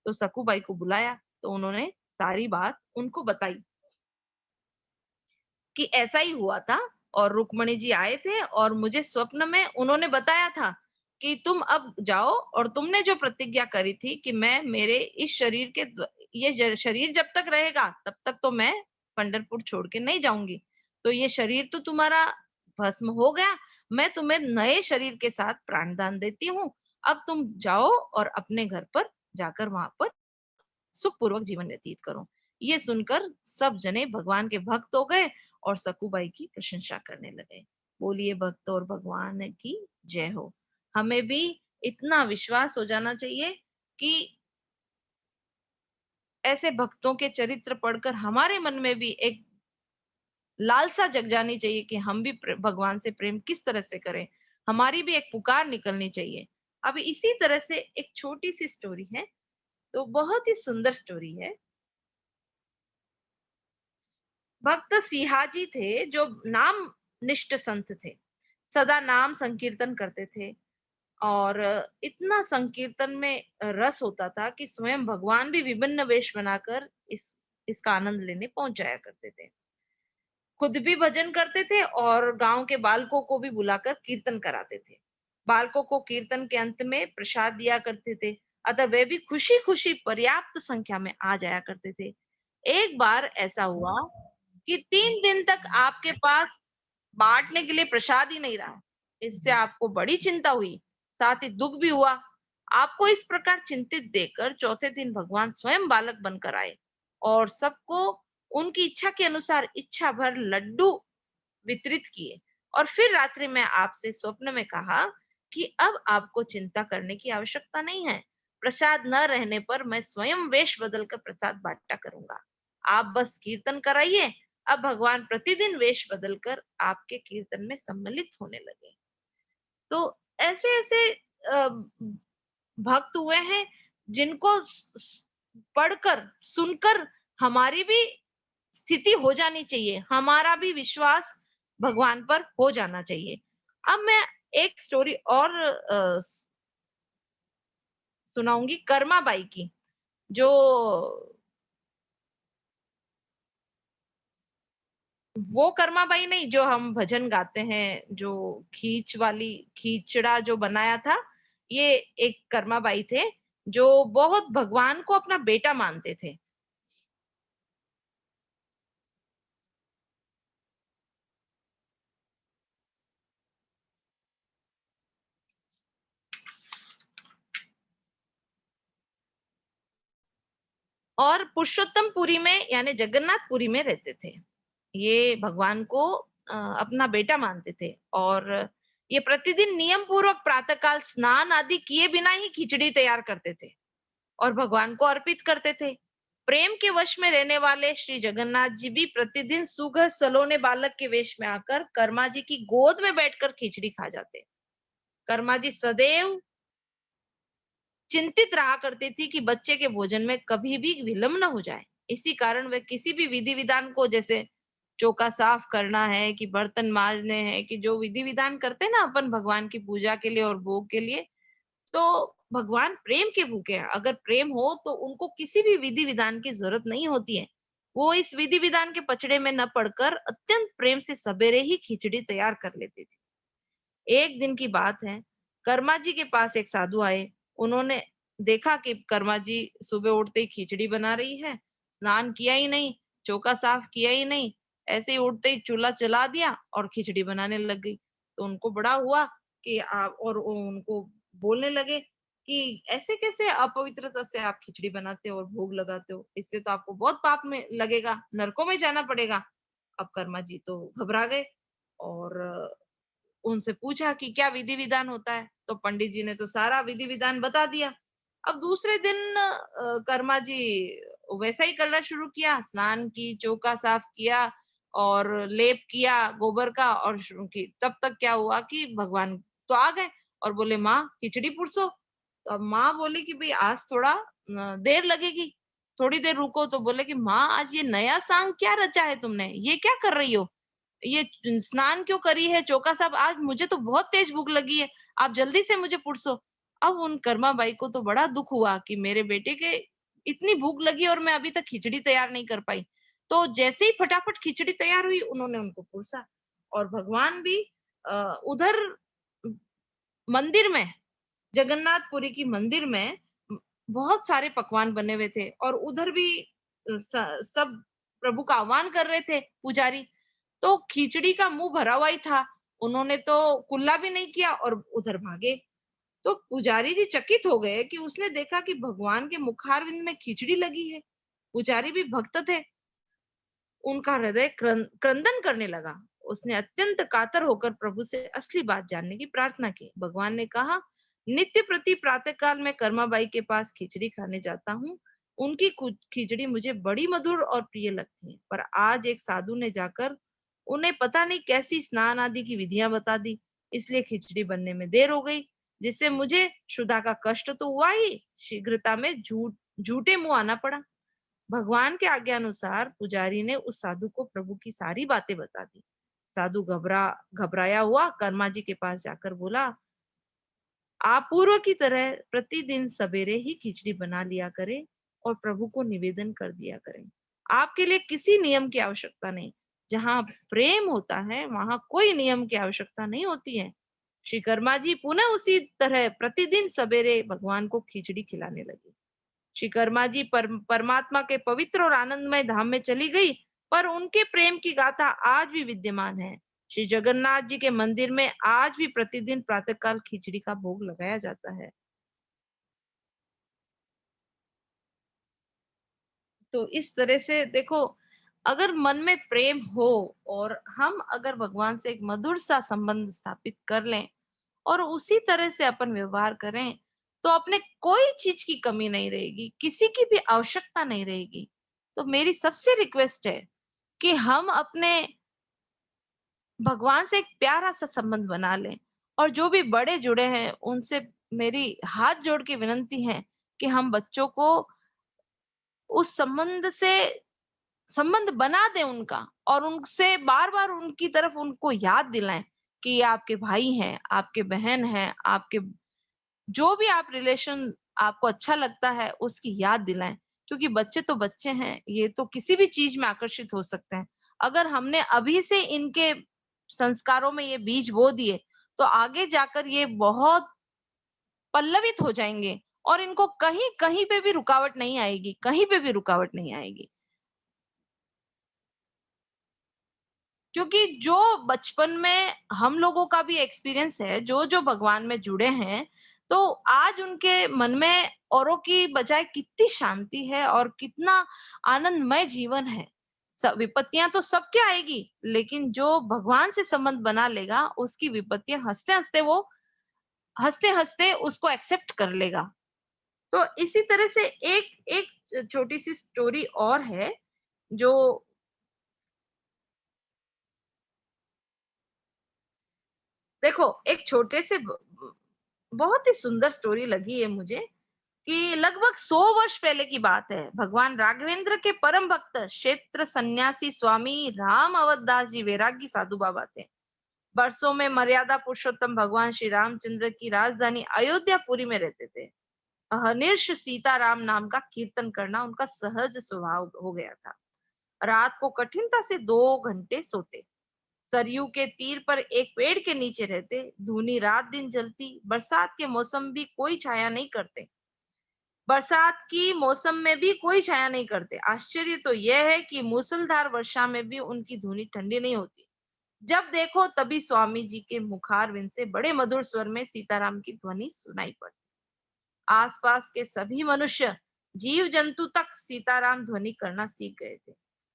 तो सकुबाई को बुलाया, तो उन्होंने सारी बात उनको बताई कि ऐसा ही हुआ था, और रुक्मणी जी आए थे और मुझे स्वप्न में उन्होंने बताया था कि तुम अब जाओ, और तुमने जो प्रतिज्ञा करी थी कि मैं मेरे इस शरीर के शरीर जब तक रहेगा तब तक तो मैं पंढरपुर छोड़ के नहीं जाऊंगी। तो ये शरीर तो तुम्हारा भस्म हो गया, मैं तुम्हें नए शरीर के साथ प्राणदान देती हूँ। अब तुम जाओ और अपने घर पर जाकर वहां पर सुखपूर्वक जीवन व्यतीत करो। ये सुनकर सब जने भगवान के भक्त हो गए और सकुबाई की प्रशंसा करने लगे। बोलिए भक्त और भगवान की जय हो। हमें भी इतना विश्वास हो जाना चाहिए कि ऐसे भक्तों के चरित्र पढ़कर हमारे मन में भी एक लालसा जग जानी चाहिए कि हम भी भगवान से प्रेम किस तरह से करें। हमारी भी एक पुकार निकलनी चाहिए। अब इसी तरह से एक छोटी सी स्टोरी है, तो बहुत ही सुंदर स्टोरी है। भक्त सिहाजी थे जो नाम निष्ठ संत थे, सदा नाम संकीर्तन करते थे। और इतना संकीर्तन में रस होता था कि स्वयं भगवान भी विभिन्न वेश बनाकर इसका आनंद लेने पहुंच जाया करते थे। खुद भी भजन करते थे और गांव के बालकों को भी बुलाकर कीर्तन कराते थे। बालकों को कीर्तन के अंत में प्रसाद दिया करते थे, अतः वे भी खुशी खुशी पर्याप्त संख्या में आ जाया करते थे। एक बार ऐसा हुआ कि 3 दिन तक आपके पास बांटने के लिए प्रसाद ही नहीं रहा। इससे आपको बड़ी चिंता हुई, साथ ही दुख भी हुआ। आपको इस प्रकार चिंतित देखकर चौथे दिन भगवान स्वयं बालक बनकर आए और सबको उनकी इच्छा के अनुसार इच्छा भर लड्डू वितरित किए और फिर रात्रि में आपसे स्वप्न में कहा कि अब आपको चिंता करने की आवश्यकता नहीं है। प्रसाद न रहने पर मैं स्वयं वेश बदलकर प्रसाद बांटा करूंगा। आप बस कीर्तन कराइए। अब भगवान प्रतिदिन वेश बदलकर आपके कीर्तन में सम्मिलित होने लगे। तो ऐसे ऐसे भक्त हुए हैं जिनको पढ़कर सुनकर हमारी भी स्थिति हो जानी चाहिए, हमारा भी विश्वास भगवान पर हो जाना चाहिए। अब मैं एक स्टोरी और सुनाऊंगी कर्माबाई की, जो वो कर्माबाई नहीं जो हम भजन गाते हैं, जो खींचड़ा जो बनाया था, ये एक कर्माबाई थे जो बहुत भगवान को अपना बेटा मानते थे। और पुरुषोत्तमपुरी में यानी जगन्नाथपुरी में रहते थे। ये भगवान को अपना बेटा मानते थे और ये प्रतिदिन नियम पूर्वक प्रातःकाल स्नान आदि किए बिना ही खिचड़ी तैयार करते थे और भगवान को अर्पित करते थे। प्रेम के वश में रहने वाले श्री जगन्नाथ जी भी प्रतिदिन सुघर सलोने बालक के वेश में आकर कर्मा जी की गोद में बैठकर खिचड़ी खा जाते। कर्मा जी सदैव चिंतित रहा करती थी कि बच्चे के भोजन में कभी भी विलम्ब न हो जाए। इसी कारण वे किसी भी विधि विधान को, जैसे चौका साफ करना है कि बर्तन मांजने हैं, कि जो विधि विधान करते हैं ना अपन भगवान की पूजा के लिए और भोग के लिए, तो भगवान प्रेम के भूखे हैं। अगर प्रेम हो तो उनको किसी भी विधि विधान की जरूरत नहीं होती है। वो इस विधि विधान के पचड़े में न पड़कर अत्यंत प्रेम से सवेरे ही खिचड़ी तैयार कर लेती थी। एक दिन की बात है, कर्मा जी के पास एक साधु आए। उन्होंने देखा कि कर्मा जी सुबह उठते ही खिचड़ी बना रही है, स्नान किया ही नहीं, चौका साफ किया ही नहीं, ऐसे ही उठते ही चूल्हा चला दिया और खिचड़ी बनाने लग गई। तो उनको बड़ा हुआ कि आप, और उनको बोलने लगे कि ऐसे कैसे अपवित्रता से आप खिचड़ी बनाते हो और भोग लगाते हो, इससे तो आपको बहुत पाप में लगेगा, नरकों में जाना पड़ेगा। अब कर्मा जी तो घबरा गए और उनसे पूछा कि क्या विधि विधान होता है, तो पंडित जी ने तो सारा विधि विधान बता दिया। अब दूसरे दिन कर्मा जी वैसा ही करना शुरू किया, स्नान की, चौका साफ किया और लेप किया गोबर का, और तब तक क्या हुआ कि भगवान तो आ गए और बोले माँ खिचड़ी पुरसो। तो अब माँ बोली कि भाई आज थोड़ा देर लगेगी, थोड़ी देर रुको। तो बोले कि माँ आज ये नया सांग क्या रचा है तुमने, ये क्या कर रही हो, ये स्नान क्यों करी है, चौका साहब, आज मुझे तो बहुत तेज भूख लगी है, आप जल्दी से मुझे पुरसो। अब उन कर्मा बाई को तो बड़ा दुख हुआ कि मेरे बेटे के इतनी भूख लगी और मैं अभी तक खिचड़ी तैयार नहीं कर पाई। तो जैसे ही फटाफट खिचड़ी तैयार हुई, उन्होंने उनको पुरसा। और भगवान भी उधर मंदिर में, जगन्नाथपुरी की मंदिर में बहुत सारे पकवान बने हुए थे और उधर भी सब प्रभु का आह्वान कर रहे थे पुजारी। तो खिचड़ी का मुंह भरा हुआ ही था, उन्होंने तो कुल्ला भी नहीं किया और उधर भागे। तो पुजारी जी चकित हो गए कि उसने देखा कि भगवान के मुखारविंद में खिचड़ी लगी है। पुजारी भी भक्त थे, उनका हृदय क्रंदन करने लगा। उसने अत्यंत कातर होकर प्रभु से असली बात जानने की प्रार्थना की। भगवान ने कहा, नित्य प्रति प्रातःकाल में कर्माबाई के पास खिचड़ी खाने जाता हूँ। उनकी खिचड़ी मुझे बड़ी मधुर और प्रिय लगती है, पर आज एक साधु ने जाकर उन्हें पता नहीं कैसी स्नान आदि की विधियां बता दी, इसलिए खिचड़ी बनने में देर हो गई, जिससे मुझे क्षुधा का कष्ट तो हुआ ही, शीघ्रता में झूठे मुंह आना पड़ा। भगवान के आज्ञानुसार पुजारी ने उस साधु को प्रभु की सारी बातें बता दी। साधु घबराया हुआ कर्मा जी के पास जाकर बोला, आप पूर्व की तरह प्रतिदिन सवेरे ही खिचड़ी बना लिया करें और प्रभु को निवेदन कर दिया करें। आपके लिए किसी नियम की आवश्यकता नहीं। जहां प्रेम होता है वहां कोई नियम की आवश्यकता नहीं होती है। श्री कर्मा जी पुनः उसी तरह प्रतिदिन सवेरे भगवान को खिचड़ी खिलाने लगी। श्री कर्मा जी परमात्मा के पवित्र और आनंदमय धाम में चली गई, पर उनके प्रेम की गाथा आज भी विद्यमान है। श्री जगन्नाथ जी के मंदिर में आज भी प्रतिदिन प्रातःकाल खिचड़ी का भोग लगाया जाता है। तो इस तरह से देखो, अगर मन में प्रेम हो और हम अगर भगवान से एक मधुर सा संबंध स्थापित कर लें और उसी तरह से अपन व्यवहार करें, तो अपने कोई चीज की कमी नहीं रहेगी, किसी की भी आवश्यकता नहीं रहेगी। तो मेरी सबसे रिक्वेस्ट है कि हम अपने भगवान से एक प्यारा सा संबंध बना लें, और जो भी बड़े जुड़े हैं उनसे मेरी हाथ जोड़ के विनती है कि हम बच्चों को उस संबंध बना दें उनका, और उनसे बार बार उनकी तरफ उनको याद दिलाएं कि ये आपके भाई हैं, आपके बहन हैं, आपके जो भी आप रिलेशन आपको अच्छा लगता है उसकी याद दिलाएं। क्योंकि बच्चे तो बच्चे हैं, ये तो किसी भी चीज में आकर्षित हो सकते हैं। अगर हमने अभी से इनके संस्कारों में ये बीज बो दिए, तो आगे जाकर ये बहुत पल्लवित हो जाएंगे और इनको कहीं कहीं पे भी रुकावट नहीं आएगी, कहीं पे भी रुकावट नहीं आएगी। क्योंकि जो बचपन में हम लोगों का भी एक्सपीरियंस है, जो जो भगवान में जुड़े हैं, तो आज उनके मन में औरों की बजाय कितनी शांति है और कितना आनंदमय जीवन है। सब विपत्तियां तो सबके आएगी, लेकिन जो भगवान से संबंध बना लेगा उसकी विपत्तियां हंसते हंसते उसको एक्सेप्ट कर लेगा। तो इसी तरह से एक एक छोटी सी स्टोरी और है, जो देखो एक छोटे से बहुत ही सुंदर स्टोरी लगी है मुझे, कि लगभग 100 वर्ष पहले की बात है। भगवान राघवेंद्र के परम भक्त क्षेत्र सन्यासी स्वामी राम अवधदास जी वैरागी साधु बाबा थे। बरसों में मर्यादा पुरुषोत्तम भगवान श्री रामचंद्र की राजधानी अयोध्यापुरी में रहते थे। अहर्निश सीताराम नाम का कीर्तन करना उनका सहज स्वभाव हो गया था। रात को कठिनता से 2 घंटे सोते, सरयू के तीर पर एक पेड़ के नीचे रहते, धूनी रात दिन जलती, बरसात के मौसम भी कोई छाया नहीं करते, बरसात की मौसम में भी कोई छाया नहीं करते। आश्चर्य तो यह है कि मूसलधार वर्षा में भी उनकी धुनी ठंडी नहीं होती। जब देखो तभी स्वामी जी के मुखारविंद से बड़े मधुर स्वर में सीताराम की ध्वनि सुनाई पड़ती। आसपास के सभी मनुष्य, जीव जंतु तक सीताराम ध्वनि करना सीख गए थे।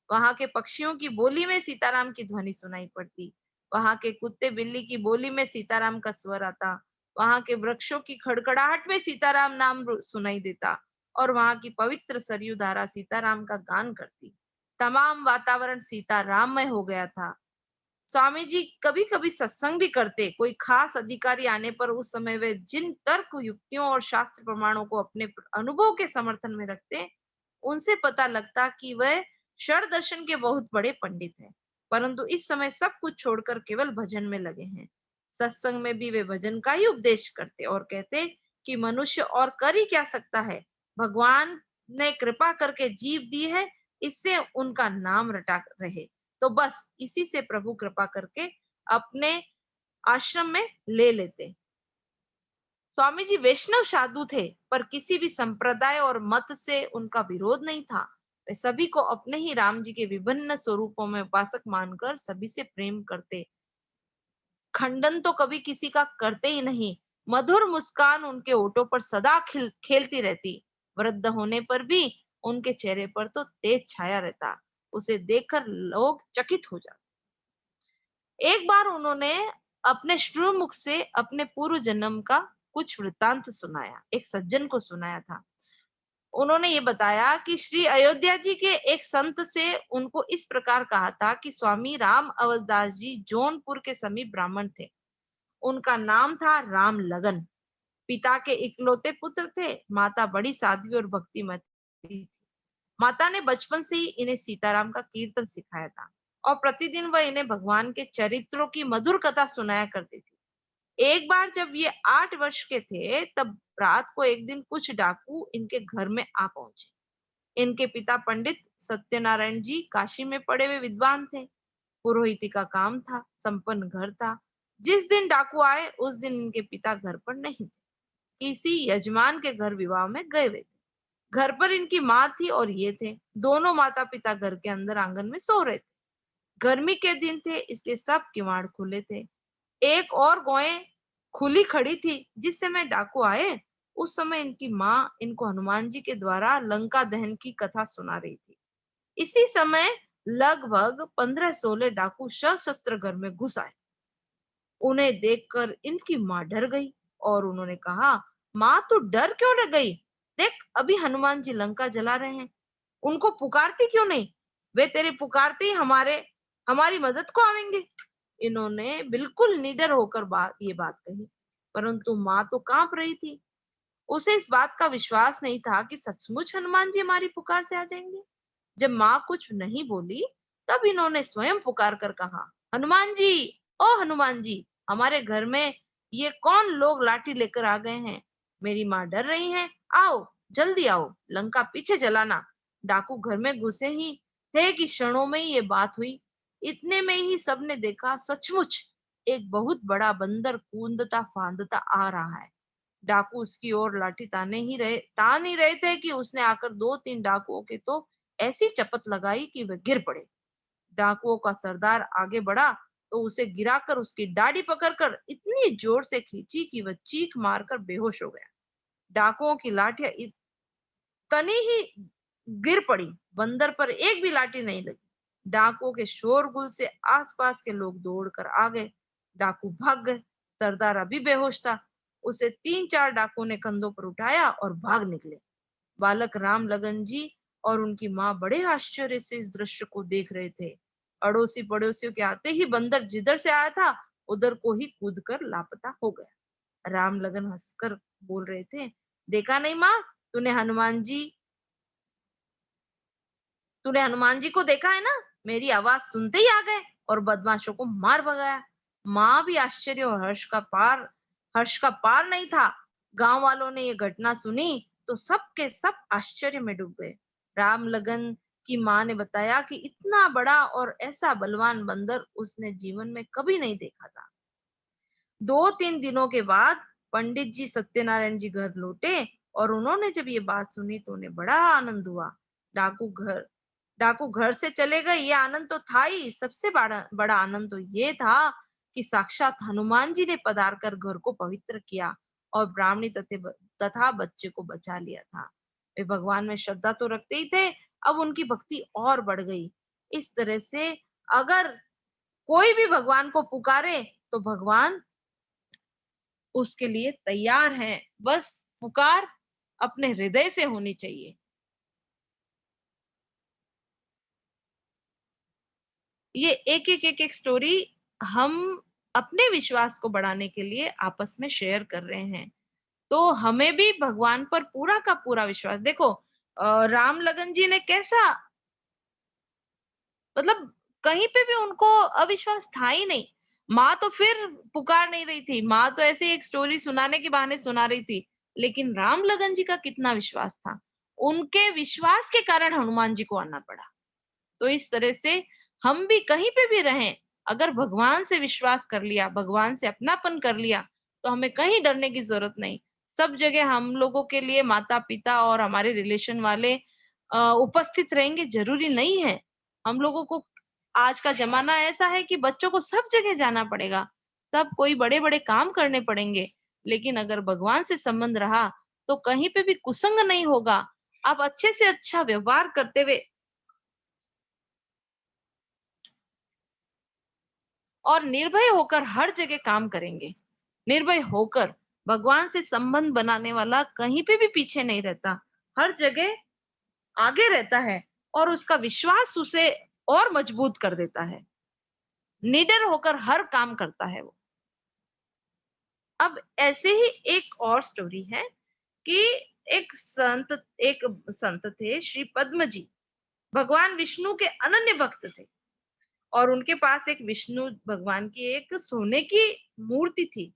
वहां के पक्षियों की बोली में सीताराम की ध्वनि सुनाई पड़ती, वहां के कुत्ते बिल्ली की बोली में सीताराम का स्वर आता, वहां के वृक्षों की खड़खड़ाहट में सीताराम नाम सुनाई देता, और वहां की पवित्र सरयू धारा सीताराम का गान करती। तमाम वातावरण सीताराममय हो गया था। स्वामी जी कभी कभी सत्संग भी करते। कोई खास अधिकारी आने पर उस समय वे जिन तर्क युक्तियों और शास्त्र प्रमाणों को अपने अनुभव के समर्थन में रखते, उनसे पता लगता कि वह क्षण दर्शन के बहुत बड़े पंडित हैं। परंतु इस समय सब कुछ छोड़कर केवल भजन में लगे हैं। सत्संग में भी वे भजन का ही उपदेश करते और कहते कि मनुष्य और कर ही क्या सकता है, भगवान ने कृपा करके जीव दी है, इससे उनका नाम रटा रहे। तो बस इसी से प्रभु कृपा करके अपने आश्रम में ले लेते। स्वामी जी वैष्णव साधु थे, पर किसी भी संप्रदाय और मत से उनका विरोध नहीं था। वे सभी को अपने ही राम जी के विभिन्न स्वरूपों में उपासक मानकर सभी से प्रेम करते, खंडन तो कभी किसी का करते ही नहीं। मधुर मुस्कान उनके होठों पर सदा खेलती रहती। वृद्ध होने पर भी उनके चेहरे पर तो तेज छाया रहता, उसे देखकर लोग चकित हो जाते। एक बार उन्होंने अपने श्रीमुख से अपने पूर्व जन्म का कुछ वृत्तांत सुनाया, एक सज्जन को सुनाया था। उन्होंने ये बताया कि श्री अयोध्या जी के एक संत से उनको इस प्रकार कहा था कि स्वामी राम अवधदास जी जौनपुर के समीप ब्राह्मण थे। उनका नाम था राम लगन। पिता के इकलौते पुत्र थे। माता बड़ी साध्वी और भक्तिमती थी। माता ने बचपन से ही इन्हें सीताराम का कीर्तन सिखाया था, और प्रतिदिन वह इन्हें भगवान के चरित्रों की मधुर कथा सुनाया करती थी। एक बार जब ये 8 वर्ष के थे, तब रात को एक दिन कुछ डाकू इनके घर में आ पहुंचे। इनके पिता पंडित सत्यनारायण जी काशी में पढ़े हुए विद्वान थे। पुरोहिती का काम था, संपन्न घर था। जिस दिन डाकू आए उस दिन इनके पिता घर पर नहीं थे, किसी यजमान के घर विवाह में गए हुए थे। घर पर इनकी माँ थी और ये थे। दोनों माता पिता घर के अंदर आंगन में सो रहे थे। गर्मी के दिन थे, इसलिए सब किवाड़ खुले थे। एक और गौएं खुली खड़ी थी। जिस समय डाकू आए उस समय इनकी माँ इनको हनुमान जी के द्वारा लंका दहन की कथा सुना रही थी। इसी समय लगभग 15-16 डाकू सशस्त्र घर में घुस आए। उन्हें देखकर इनकी माँ डर गई और उन्होंने कहा, माँ तू डर क्यों न गई? देख अभी हनुमान जी लंका जला रहे हैं, उनको पुकारती क्यों नहीं? वे तेरे पुकारते ही हमारी मदद को आवेंगे। इन्होंने बिल्कुल निडर होकर ये बात कही, परंतु माँ तो कांप रही थी। उसे इस बात का विश्वास नहीं था कि सचमुच हनुमान जी हमारी पुकार से आ जाएंगे। जब माँ कुछ नहीं बोली, तब इन्होंने स्वयं पुकार कर कहा, हनुमान जी, ओ हनुमान जी, हमारे घर में ये कौन लोग लाठी लेकर आ गए हैं? मेरी माँ डर रही है, आओ जल्दी आओ, लंका पीछे जलाना। डाकू घर में घुसे ही थे कि क्षणों में ही ये बात हुई। इतने में ही सबने देखा, सचमुच एक बहुत बड़ा बंदर कूदता फांदता आ रहा है। डाकू उसकी ओर लाठी तान ही रहे थे कि उसने आकर 2-3 डाकुओं के तो ऐसी चपत लगाई कि वे गिर पड़े। डाकुओं का सरदार आगे बढ़ा तो उसे गिराकर उसकी दाढ़ी पकड़कर इतनी जोर से खींची कि वह चीख मारकर बेहोश हो गया। डाकुओं की लाठियां तनी ही गिर पड़ी, बंदर पर एक भी लाठी नहीं लगी। डाकुओं के शोरगुल से आसपास के लोग दौड़कर आ गए। डाकू भाग गए। सरदार अभी बेहोश था। उसे 3-4 डाकुओं ने कंधों पर उठाया और भाग निकले। बालक राम लगन जी और उनकी माँ बड़े आश्चर्य से इस दृश्य को देख रहे थे। अड़ोसी पड़ोसियों के आते ही बंदर जिधर से आया था उधर को ही कूदकर लापता हो गया। राम लगन हंसकर बोल रहे थे, देखा नहीं माँ, तूने हनुमान जी तूने हनुमान जी को देखा है ना? मेरी आवाज सुनते ही आ गए और बदमाशों को मार भगाया। माँ भी आश्चर्य और हर्ष का पार नहीं था। गांव वालों ने ये घटना सुनी तो सब के सब आश्चर्य में डूब गए। राम लगन की माँ ने बताया कि इतना बड़ा और ऐसा बलवान बंदर उसने जीवन में कभी नहीं देखा था। 2-3 दिनों के बाद पंडित जी सत्यनारायण जी घर लौटे और उन्होंने जब ये बात सुनी तो उन्हें बड़ा आनंद हुआ। डाकू घर से चले गए, ये आनंद तो था ही। सबसे बड़ा बड़ा आनंद तो ये था कि साक्षात हनुमान जी ने पधार कर घर को पवित्र किया और ब्राह्मणी तथा बच्चे को बचा लिया था। वे भगवान में श्रद्धा तो रखते ही थे, अब उनकी भक्ति और बढ़ गई। इस तरह से अगर कोई भी भगवान को पुकारे तो भगवान उसके लिए तैयार हैं। बस पुकार अपने हृदय से होनी चाहिए। ये एक स्टोरी हम अपने विश्वास को बढ़ाने के लिए आपस में शेयर कर रहे हैं। तो हमें भी भगवान पर पूरा का पूरा विश्वास, देखो राम लगन जी ने कैसा, मतलब कहीं पे भी उनको अविश्वास था ही नहीं। माँ तो फिर पुकार नहीं रही थी, माँ तो ऐसे एक स्टोरी सुनाने के बहाने सुना रही थी। लेकिन राम लगन जी का कितना विश्वास था, उनके विश्वास के कारण हनुमान जी को आना पड़ा। तो इस तरह से हम भी कहीं पे भी रहें, अगर भगवान से विश्वास कर लिया, भगवान से अपनापन कर लिया, तो हमें कहीं डरने की जरूरत नहीं। सब जगह हम लोगों के लिए माता पिता और हमारे रिलेशन वाले उपस्थित रहेंगे जरूरी नहीं है। हम लोगों को, आज का जमाना ऐसा है कि बच्चों को सब जगह जाना पड़ेगा, सब कोई बड़े बड़े काम करने पड़ेंगे। लेकिन अगर भगवान से संबंध रहा तो कहीं पे भी कुसंग नहीं होगा। आप अच्छे से अच्छा व्यवहार करते हुए और निर्भय होकर हर जगह काम करेंगे। निर्भय होकर भगवान से संबंध बनाने वाला कहीं पे भी पीछे नहीं रहता, हर जगह आगे रहता है और उसका विश्वास उसे और मजबूत कर देता है। निडर होकर हर काम करता है वो। अब ऐसे ही एक और स्टोरी है कि एक संत थे श्री पद्म जी। भगवान विष्णु के अनन्य भक्त थे और उनके पास एक विष्णु भगवान की एक सोने की मूर्ति थी।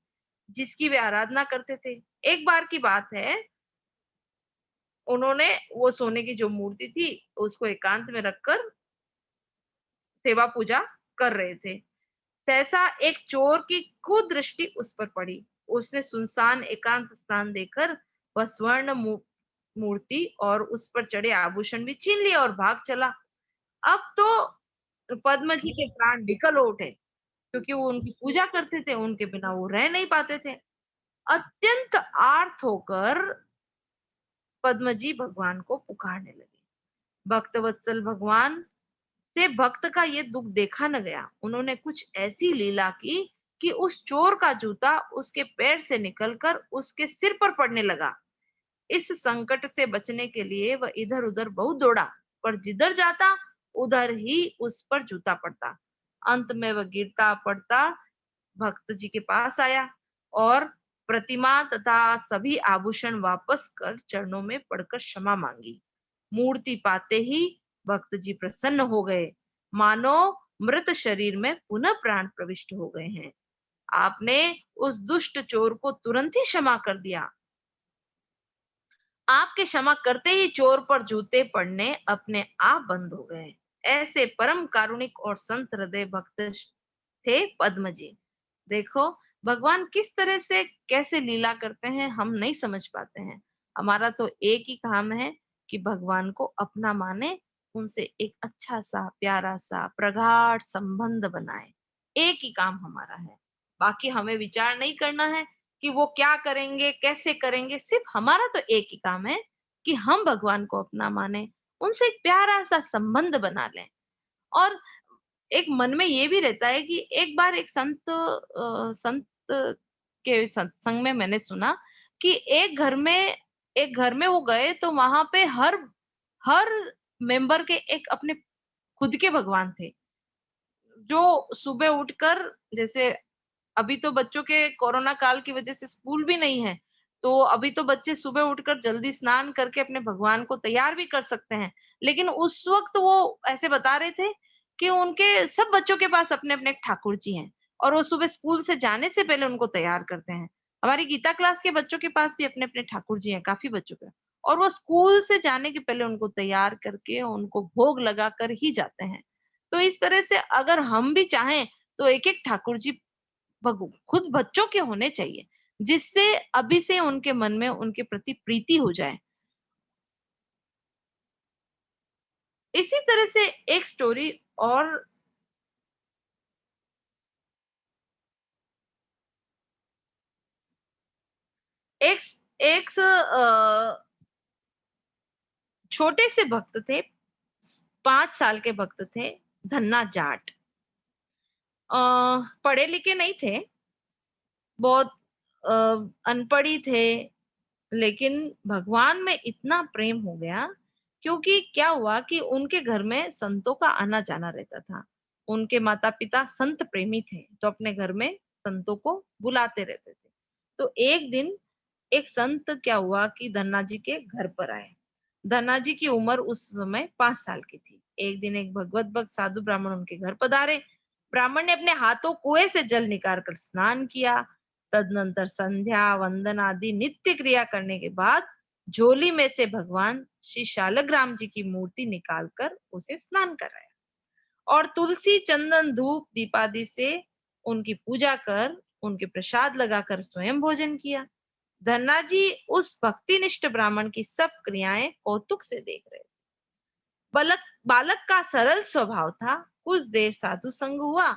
जिसकी वे आराधना करते थे। एक बार की बात है, उन्होंने वो सोने की जो मूर्ति थी, उसको एकांत में रखकर सेवा पूजा कर रहे थे। सहसा एक चोर की कुदृष्टि उस पर पड़ी। उसने सुनसान एकांत स्थान देखकर वह स्वर्ण मूर्ति और उस पर चढ़े आभूषण भी छीन लिए और भाग चला। अब तो पद्म जी के प्राण निकल उठे, क्योंकि वो उनकी पूजा करते थे, उनके बिना वो रह नहीं पाते थे। अत्यंत आर्त होकर पद्म जी भगवान को पुकारने लगे। भक्त वत्सल भगवान से भक्त का ये दुख देखा न गया। उन्होंने कुछ ऐसी लीला की कि उस चोर का जूता उसके पैर से निकलकर उसके सिर पर पड़ने लगा। इस संकट से बचने के लिए वह इधर उधर बहुत दौड़ा, पर जिधर जाता उधर ही उस पर जूता पड़ता। अंत में वह गिरता पड़ता भक्त जी के पास आया और प्रतिमा तथा सभी आभूषण वापस कर चरणों में पड़कर क्षमा मांगी। मूर्ति पाते ही भक्त जी प्रसन्न हो गए, मानो मृत शरीर में पुनः प्राण प्रविष्ट हो गए हैं। आपने उस दुष्ट चोर को तुरंत ही क्षमा कर दिया। आपके क्षमा करते ही चोर पर जूते पड़ने अपने आप बंद हो गए। ऐसे परम कारुणिक और संत हृदय भक्त थे पद्म जी। देखो, भगवान किस तरह से कैसे लीला करते हैं हम नहीं समझ पाते हैं। हमारा तो एक ही काम है कि भगवान को अपना माने, उनसे एक अच्छा सा प्यारा सा प्रगाढ़ संबंध बनाए। एक ही काम हमारा है। बाकी हमें विचार नहीं करना है कि वो क्या करेंगे, कैसे करेंगे। सिर्फ हमारा तो एक ही काम है कि हम भगवान को अपना माने, उनसे एक प्यारा सा संबंध बना लें। और एक मन में ये भी रहता है कि एक बार एक संत के सत्संग में मैंने सुना कि एक घर में वो गए तो वहां पे हर हर मेंबर के एक अपने खुद के भगवान थे, जो सुबह उठकर, जैसे अभी तो बच्चों के कोरोना काल की वजह से स्कूल भी नहीं है, तो अभी तो बच्चे सुबह उठकर जल्दी स्नान करके अपने भगवान को तैयार भी कर सकते हैं। लेकिन उस वक्त वो ऐसे बता रहे थे कि उनके सब बच्चों के पास अपने अपने ठाकुर जी हैं और वो सुबह स्कूल से जाने से पहले उनको तैयार करते हैं। हमारी गीता क्लास के बच्चों के पास भी अपने अपने ठाकुर जी हैं, काफी बच्चों के, और वो स्कूल से जाने के पहले उनको तैयार करके उनको भोग लगा कर ही जाते हैं। तो इस तरह से अगर हम भी चाहें तो एक एक ठाकुर जी खुद बच्चों के होने चाहिए, जिससे अभी से उनके मन में उनके प्रति प्रीति हो जाए। इसी तरह से एक स्टोरी और, एक एक छोटे से भक्त थे, 5 साल के भक्त थे, धन्ना जाट। पढ़े लिखे नहीं थे, बहुत अ, अनपढ़ ही थे, लेकिन भगवान में इतना प्रेम हो गया, क्योंकि क्या हुआ कि उनके घर में संतों का आना जाना रहता था। उनके माता पिता संत प्रेमी थे, तो अपने घर में संतों को बुलाते रहते थे। तो एक दिन एक संत क्या हुआ कि धन्ना जी के घर पर आए। धन्ना जी की उम्र उस समय 5 साल की थी। एक दिन एक भगवत भक्त साधु ब्राह्मण उनके घर पधारे। ब्राह्मण ने अपने हाथों कुएं से जल निकाल कर स्नान किया। तदनंतर संध्या वंदन आदि नित्य क्रिया करने के बाद झोली में से भगवान श्री शालग्राम जी की मूर्ति निकालकर उसे स्नान कराया और तुलसी चंदन धूप दीपादि से उनकी पूजा कर उनके प्रसाद लगाकर स्वयं भोजन किया। धन्ना जी उस भक्तिनिष्ठ ब्राह्मण की सब क्रियाएं कौतुक से देख रहे थे। बालक बालक का सरल स्वभाव था। कुछ देर साधु संग हुआ।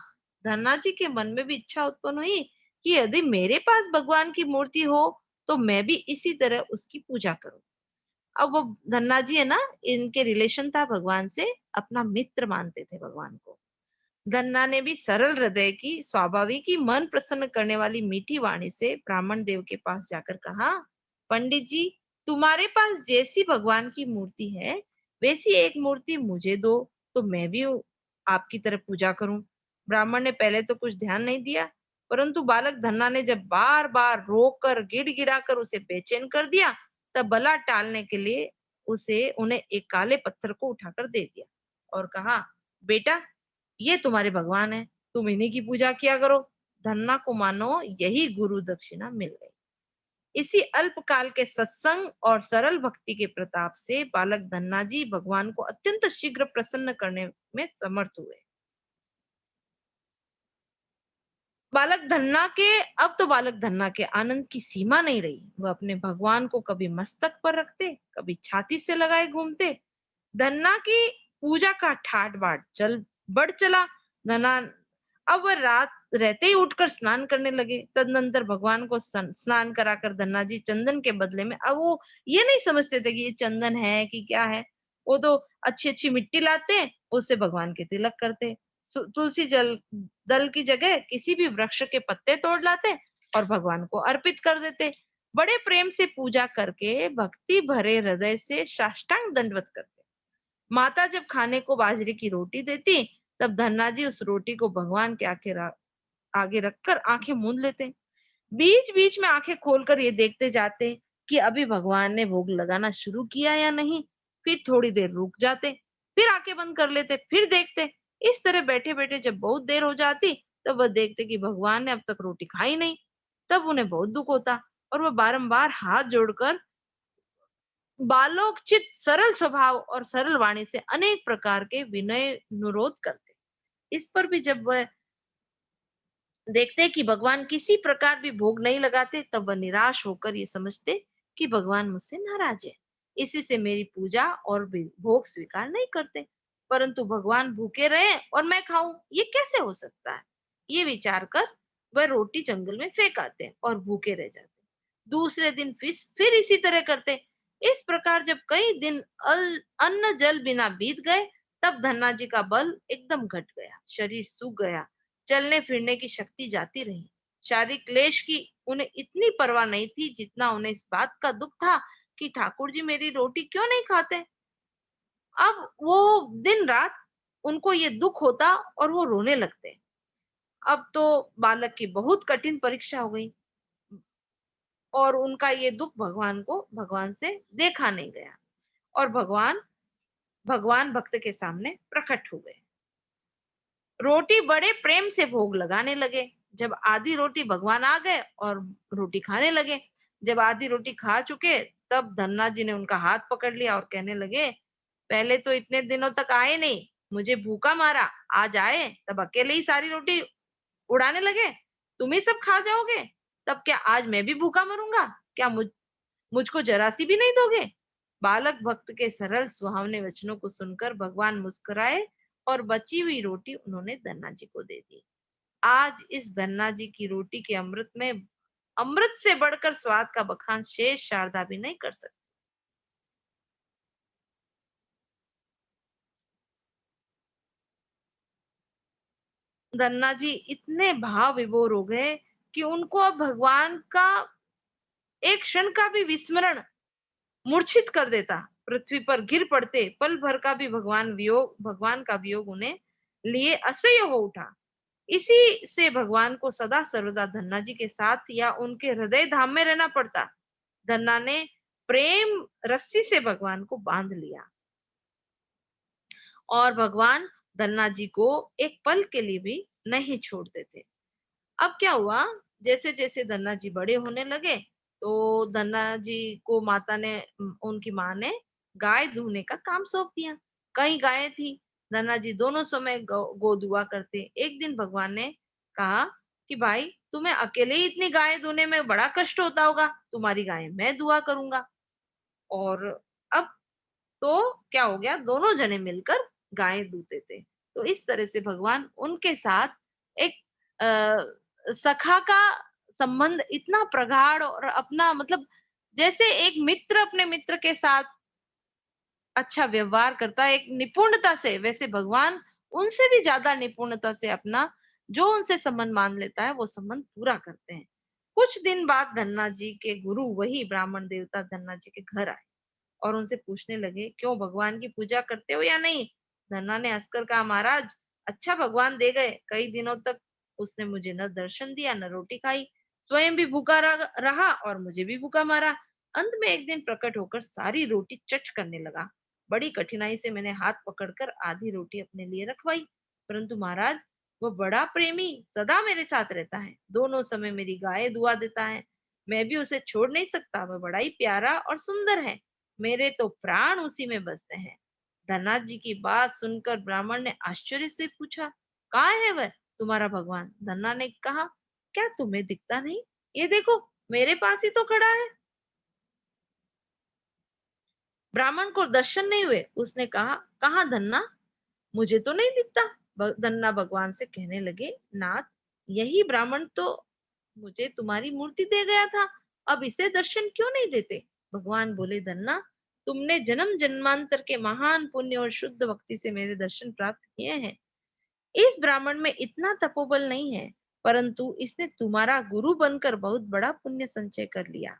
धन्ना जी के मन में भी इच्छा उत्पन्न हुई कि यदि मेरे पास भगवान की मूर्ति हो तो मैं भी इसी तरह उसकी पूजा करूं। अब वो धन्ना जी है ना, इनके रिलेशन था भगवान से, अपना मित्र मानते थे भगवान को। धन्ना ने भी सरल हृदय की स्वाभाविक ही मन प्रसन्न करने वाली मीठी वाणी से ब्राह्मण देव के पास जाकर कहा, पंडित जी, तुम्हारे पास जैसी भगवान की मूर्ति है वैसी एक मूर्ति मुझे दो, तो मैं भी आपकी तरह पूजा करूं। ब्राह्मण ने पहले तो कुछ ध्यान नहीं दिया, परंतु बालक धन्ना ने जब बार बार रोक कर गिड़गिड़ा कर उसे बेचैन कर दिया, तब बला टालने के लिए उसे उन्हें एक काले पत्थर को उठाकर दे दिया और कहा, बेटा, ये तुम्हारे भगवान है, तुम इन्हीं की पूजा किया करो। धन्ना को मानो यही गुरु दक्षिणा मिल गई। इसी अल्पकाल के सत्संग और सरल भक्ति के प्रताप से बालक धन्ना जी भगवान को अत्यंत शीघ्र प्रसन्न करने में समर्थ हुए। अब तो बालक धन्ना के आनंद की सीमा नहीं रही। वह अपने भगवान को कभी मस्तक पर रखते, कभी छाती से लगाए घूमते। धन्ना की पूजा का ठाट बाट बढ़ चला। धन्ना अब वह रात रहते ही उठकर स्नान करने लगे। तदनंतर भगवान को स्नान कराकर धन्ना जी चंदन के बदले में, अब वो ये नहीं समझते थे कि ये चंदन है कि क्या है, वो तो अच्छी अच्छी मिट्टी लाते, उससे भगवान के तिलक करते। तुलसी दल की जगह किसी भी वृक्ष के पत्ते तोड़ लाते और भगवान को अर्पित कर देते। बड़े प्रेम से पूजा करके भक्ति भरे हृदय से साष्टांग दंडवत करते। माता जब खाने को बाजरे की रोटी देती, तब धन्ना जी उस रोटी को भगवान के आगे रखकर आंखें मूंद लेते। बीच बीच में आंखें खोलकर ये देखते जाते कि अभी भगवान ने भोग लगाना शुरू किया या नहीं। फिर थोड़ी देर रुक जाते, फिर आंखें बंद कर लेते, फिर देखते। इस तरह बैठे बैठे जब बहुत देर हो जाती, तब वह देखते कि भगवान ने अब तक रोटी खाई नहीं। तब उन्हें बहुत दुख होता और वह बारंबार हाथ जोड़कर बालोकचित सरल स्वभाव और सरल वाणी से अनेक प्रकार के विनय अनुरोध करते। इस पर भी जब वह देखते कि भगवान किसी प्रकार भी भोग नहीं लगाते, तब वह निराश होकर ये समझते कि भगवान मुझसे नाराज है, इसी से मेरी पूजा और भी भोग स्वीकार नहीं करते। परंतु भगवान भूखे रहे और मैं खाऊं, ये कैसे हो सकता है? ये विचार कर वह रोटी जंगल में फेंक आते और भूखे रह जाते। दूसरे दिन फिर इसी तरह करते। इस प्रकार जब कई दिन अन्न जल बिना बीत गए, तब धन्ना जी का बल एकदम घट गया, शरीर सूख गया, चलने फिरने की शक्ति जाती रही। शारीरिक क्लेश की उन्हें इतनी परवाह नहीं थी जितना उन्हें इस बात का दुख था कि ठाकुर जी मेरी रोटी क्यों नहीं खाते। अब वो दिन रात उनको ये दुख होता और वो रोने लगते। अब तो बालक की बहुत कठिन परीक्षा हो गई और उनका ये दुख भगवान से देखा नहीं गया और भगवान भक्त के सामने प्रकट हो गए। रोटी बड़े प्रेम से भोग लगाने लगे। जब आधी रोटी भगवान आ गए और रोटी खाने लगे। जब आधी रोटी खा चुके, तब धन्ना जी ने उनका हाथ पकड़ लिया और कहने लगे, पहले तो इतने दिनों तक आए नहीं, मुझे भूखा मारा, आज आए तब अकेले ही सारी रोटी उड़ाने लगे। तुम ही सब खा जाओगे, तब क्या आज मैं भी भूखा मरूंगा? क्या मुझको जरा सी भी नहीं दोगे? बालक भक्त के सरल सुहावने वचनों को सुनकर भगवान मुस्कुराए और बची हुई रोटी उन्होंने धन्ना जी को दे दी। आज इस धन्ना जी की रोटी के अमृत से बढ़कर स्वाद का बखान शेष शारदा भी नहीं कर सकती। धन्ना जी इतने भाव विभोर हो गए कि उनको अब भगवान का एक क्षण का भी विस्मरण मूर्छित कर देता। पृथ्वी पर गिर पड़ते। पल भर का भी भगवान का वियोग उन्हें लिए असह्य हो उठा। इसी से भगवान को सदा सर्वदा धन्ना जी के साथ या उनके हृदय धाम में रहना पड़ता। धन्ना ने प्रेम रस्सी से भगवान को बांध लिया और भगवान धन्ना जी को एक पल के लिए भी नहीं छोड़ते थे। अब क्या हुआ, जैसे जैसे धन्ना जी बड़े होने लगे, तो धन्ना जी को उनकी माँ ने गाय दूहने का काम सौंप दिया। कई गायें थी। धन्ना जी दोनों समय गो दुआ करते। एक दिन भगवान ने कहा कि भाई तुम्हें अकेले ही इतनी गायें दूहने में बड़ा कष्ट होता होगा, तुम्हारी गायें मैं दुआ करूंगा। और अब तो क्या हो गया, दोनों जने मिलकर गायें दूहते थे। तो इस तरह से भगवान उनके साथ एक सखा का संबंध इतना प्रगाढ़ और अपना मतलब जैसे एक मित्र अपने मित्र के साथ अच्छा व्यवहार करता है एक निपुणता से, वैसे भगवान उनसे भी ज्यादा निपुणता से अपना जो उनसे संबंध मान लेता है वो संबंध पूरा करते हैं। कुछ दिन बाद धन्ना जी के गुरु वही ब्राह्मण देवता धन्ना जी के घर आए और उनसे पूछने लगे, क्यों भगवान की पूजा करते हो या नहीं? धन्ना ने हंसकर कहा, महाराज अच्छा भगवान दे गए, कई दिनों तक उसने मुझे न दर्शन दिया न रोटी खाई, स्वयं भी भूखा रहा और मुझे भी भूखा मारा। अंत में एक दिन प्रकट होकर सारी रोटी चट करने लगा। बड़ी कठिनाई से मैंने हाथ पकड़कर आधी रोटी अपने लिए रखवाई। परंतु महाराज वह बड़ा प्रेमी, सदा मेरे साथ रहता है, दोनों समय मेरी गाय दुआ देता है, मैं भी उसे छोड़ नहीं सकता, वह बड़ा ही प्यारा और सुंदर है, मेरे तो प्राण उसी में बसते हैं। धननाथ जी की बात सुनकर ब्राह्मण ने आश्चर्य से पूछा, कहाँ है वह तुम्हारा भगवान? धन्ना ने कहा, क्या तुम्हें दिखता नहीं? ये देखो, मेरे पास ही तो खड़ा है। ब्राह्मण को दर्शन नहीं हुए। उसने कहा, कहाँ धन्ना? मुझे तो नहीं दिखता। धन्ना भगवान से कहने लगे, नाथ, यही ब्राह्मण तो मुझे तुम्हारी मूर्ति दे गया था, अब इसे दर्शन क्यों नहीं देते? भगवान बोले, धन्ना, तुमने जन्म जन्मांतर के महान पुण्य और शुद्ध भक्ति से मेरे दर्शन प्राप्त किए हैं। इस ब्राह्मण में इतना तपोबल नहीं है, परंतु इसने तुम्हारा गुरु बनकर बहुत बड़ा पुण्य संचय कर लिया।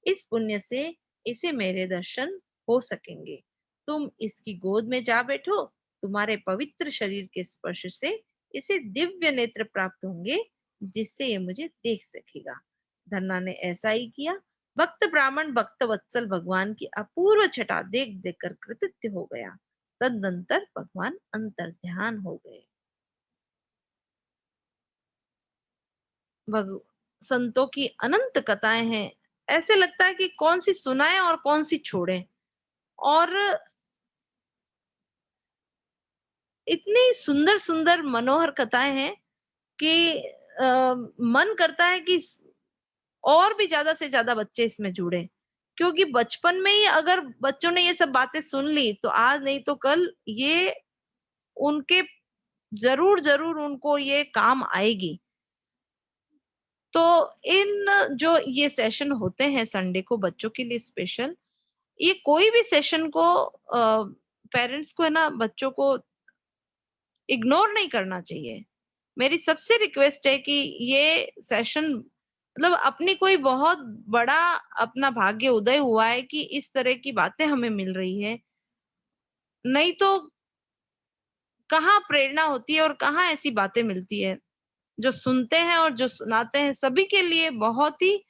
इस पुण्य से इसे मेरे दर्शन हो सकेंगे। तुम इसकी गोद में जा बैठो, तुम्हारे पवित्र शरीर के स्पर्श से इसे दिव्य नेत्र प्राप्त होंगे, जिससे ये मुझे देख सकेगा। धन्ना ने ऐसा ही किया। भक्त ब्राह्मण भक्त वत्सल भगवान की अपूर्व छटा देख देख कर कृतज्ञ हो गया। तदनंतर भगवान अंतर ध्यान हो गए। भग संतों की अनंत कथाएं हैं। ऐसे लगता है कि कौन सी सुनाएं और कौन सी छोड़ें। और इतनी सुंदर सुंदर मनोहर कथाएं हैं कि मन करता है कि और भी ज्यादा से ज्यादा बच्चे इसमें जुड़े, क्योंकि बचपन में ही अगर बच्चों ने ये सब बातें सुन ली तो आज नहीं तो कल ये उनके जरूर जरूर उनको ये काम आएगी। तो इन जो ये सेशन होते हैं संडे को बच्चों के लिए स्पेशल, ये कोई भी सेशन को पेरेंट्स को है ना, बच्चों को इग्नोर नहीं करना चाहिए। मेरी सबसे रिक्वेस्ट है कि ये सेशन मतलब अपनी कोई बहुत बड़ा अपना भाग्य उदय हुआ है कि इस तरह की बातें हमें मिल रही है, नहीं तो कहाँ प्रेरणा होती है और कहाँ ऐसी बातें मिलती है। जो सुनते हैं और जो सुनाते हैं सभी के लिए बहुत ही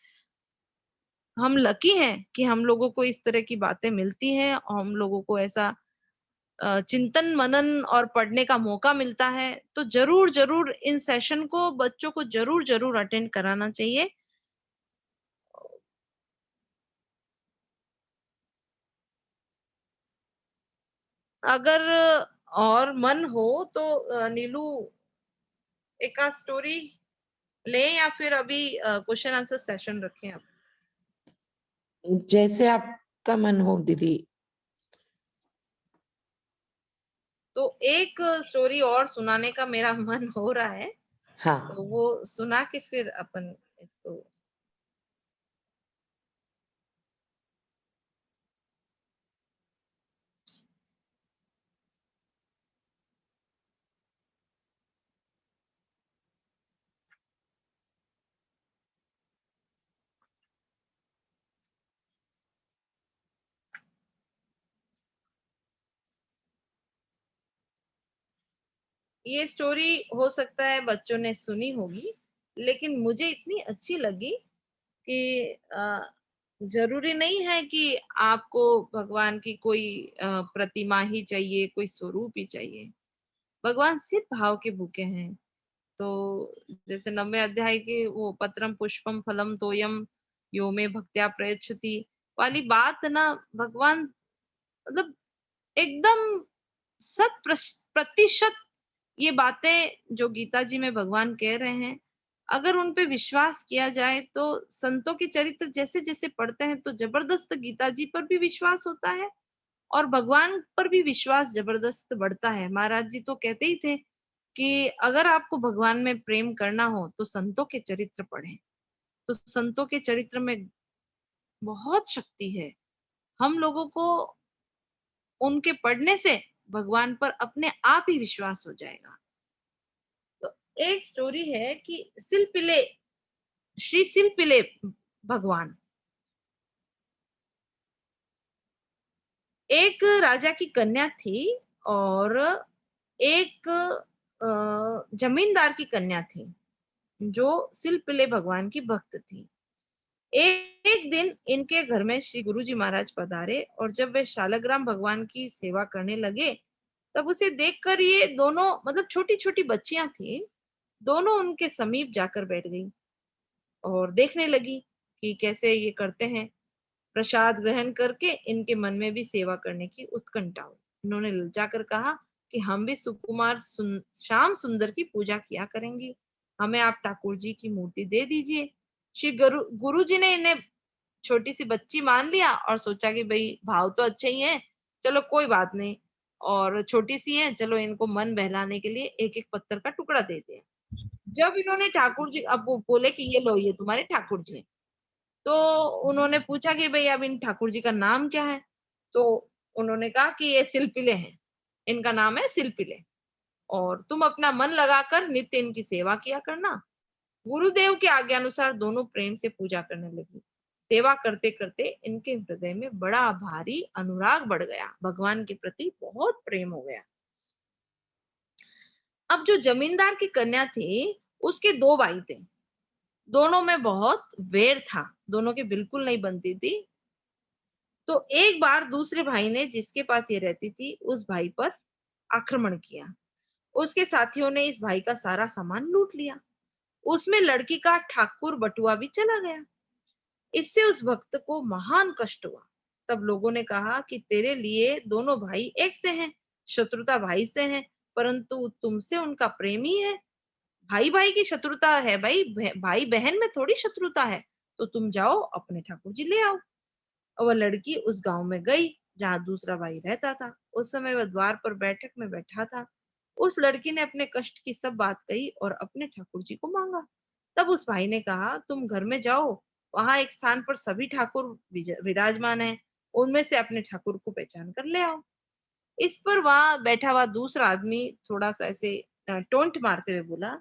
हम लकी हैं कि हम लोगों को इस तरह की बातें मिलती हैं और हम लोगों को ऐसा चिंतन मनन और पढ़ने का मौका मिलता है। तो जरूर जरूर इन सेशन को बच्चों को जरूर जरूर अटेंड कराना चाहिए। अगर और मन हो तो नीलू एक आध स्टोरी ले या फिर अभी क्वेश्चन आंसर सेशन रखें आप। जैसे आपका मन हो दीदी। तो एक स्टोरी और सुनाने का मेरा मन हो रहा है, हाँ, तो वो सुना के फिर अपन इसको। ये स्टोरी हो सकता है बच्चों ने सुनी होगी, लेकिन मुझे इतनी अच्छी लगी कि जरूरी नहीं है कि आपको भगवान की कोई प्रतिमा ही चाहिए, कोई स्वरूप ही चाहिए। भगवान सिर्फ भाव के भूखे हैं। तो जैसे 9वें अध्याय के वो पत्रम पुष्पम फलम तोयम यो में भक्त्या प्रयच्छति वाली बात ना, भगवान मतलब एकदम प्रतिशत ये बातें जो गीता जी में भगवान कह रहे हैं, अगर उन पे विश्वास किया जाए तो संतों के चरित्र जैसे जैसे पढ़ते हैं तो जबरदस्त गीता जी पर भी विश्वास होता है और भगवान पर भी विश्वास जबरदस्त बढ़ता है। महाराज जी तो कहते ही थे कि अगर आपको भगवान में प्रेम करना हो तो संतों के चरित्र पढ़ें। तो संतों के चरित्र में बहुत शक्ति है। हम लोगों को उनके पढ़ने से भगवान पर अपने आप ही विश्वास हो जाएगा। तो एक स्टोरी है कि सिलपिले श्री सिलपिले भगवान, एक राजा की कन्या थी और एक जमींदार की कन्या थी जो सिलपिले भगवान की भक्त थी। एक दिन इनके घर में श्री गुरुजी महाराज पधारे और जब वे शालग्राम भगवान की सेवा करने लगे, तब उसे देखकर ये दोनों मतलब छोटी छोटी बच्चियां थी, दोनों उनके समीप जाकर बैठ गई और देखने लगी कि कैसे ये करते हैं। प्रसाद ग्रहण करके इनके मन में भी सेवा करने की उत्कंठा हुई। इन्होंने ललचाकर कहा कि हम भी सुकुमार श्याम सुंदर की पूजा किया करेंगी, हमें आप ठाकुर जी की मूर्ति दे दीजिए। श्री गुरु जी ने इन्हें छोटी सी बच्ची मान लिया और सोचा कि भाई भाव तो अच्छे ही हैं, चलो कोई बात नहीं, और छोटी सी है, चलो इनको मन बहलाने के लिए एक एक पत्थर का टुकड़ा दे दिया। जब इन्होंने ठाकुर जी, अब वो बोले कि ये लो, ये तुम्हारे ठाकुर जी हैं। तो उन्होंने पूछा कि भाई अब इन ठाकुर जी का नाम क्या है? तो उन्होंने कहा कि ये सिलपिले हैं, इनका नाम है सिलपिले, और तुम अपना मन लगाकर नित्य इनकी सेवा किया करना। गुरुदेव की आज्ञा अनुसार दोनों प्रेम से पूजा करने लगी। सेवा करते करते इनके हृदय में बड़ा भारी अनुराग बढ़ गया, भगवान के प्रति बहुत प्रेम हो गया। अब जो जमींदार की कन्या थी, उसके दो भाई थे, दोनों में बहुत वैर था, दोनों की बिल्कुल नहीं बनती थी। तो एक बार दूसरे भाई ने, जिसके पास ये रहती थी, उस भाई पर आक्रमण किया। उसके साथियों ने इस भाई का सारा सामान लूट लिया। उसमें लड़की का ठाकुर बटुआ भी चला गया। इससे उस भक्त को महान कष्ट हुआ। तब लोगों ने कहा कि तेरे लिए दोनों भाई एक से हैं, शत्रुता भाई से है, परंतु तुमसे उनका प्रेम ही है। भाई भाई की शत्रुता है भाई, भाई बहन में थोड़ी शत्रुता है। तो तुम जाओ अपने ठाकुर जी ले आओ। और वह लड़की उस गांव में गई जहां दूसरा भाई रहता था। उस समय वह द्वार पर बैठक में बैठा था। उस लड़की ने अपने कष्ट की सब बात कही और अपने ठाकुर जी को मांगा। तब उस भाई ने कहा, तुम घर में जाओ, वहां एक स्थान पर सभी ठाकुर विराजमान हैं, उनमें से अपने ठाकुर को पहचान कर ले आओ। इस पर वहां बैठा हुआ दूसरा आदमी थोड़ा सा ऐसे टोंट मारते हुए बोला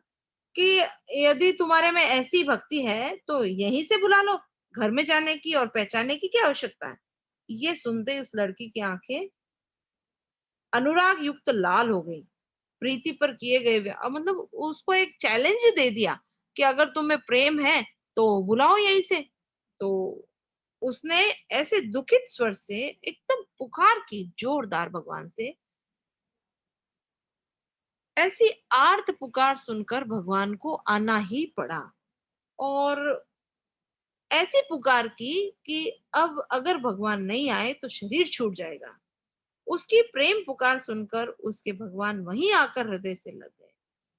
कि यदि तुम्हारे में ऐसी भक्ति है तो यहीं से बुला लो, घर में जाने की और पहचानने की क्या आवश्यकता है। ये सुनते ही उस लड़की की आंखें अनुराग युक्त लाल हो गई। प्रीति पर किए गए मतलब उसको एक चैलेंज दे दिया कि अगर तुम्हें प्रेम है तो बुलाओ यहीं से। तो उसने ऐसे दुखित स्वर से एकदम पुकार की जोरदार भगवान से। ऐसी आर्त पुकार सुनकर भगवान को आना ही पड़ा और ऐसी पुकार की कि अब अगर भगवान नहीं आए तो शरीर छूट जाएगा। उसकी प्रेम पुकार सुनकर उसके भगवान वहीं आकर हृदय से लग गए।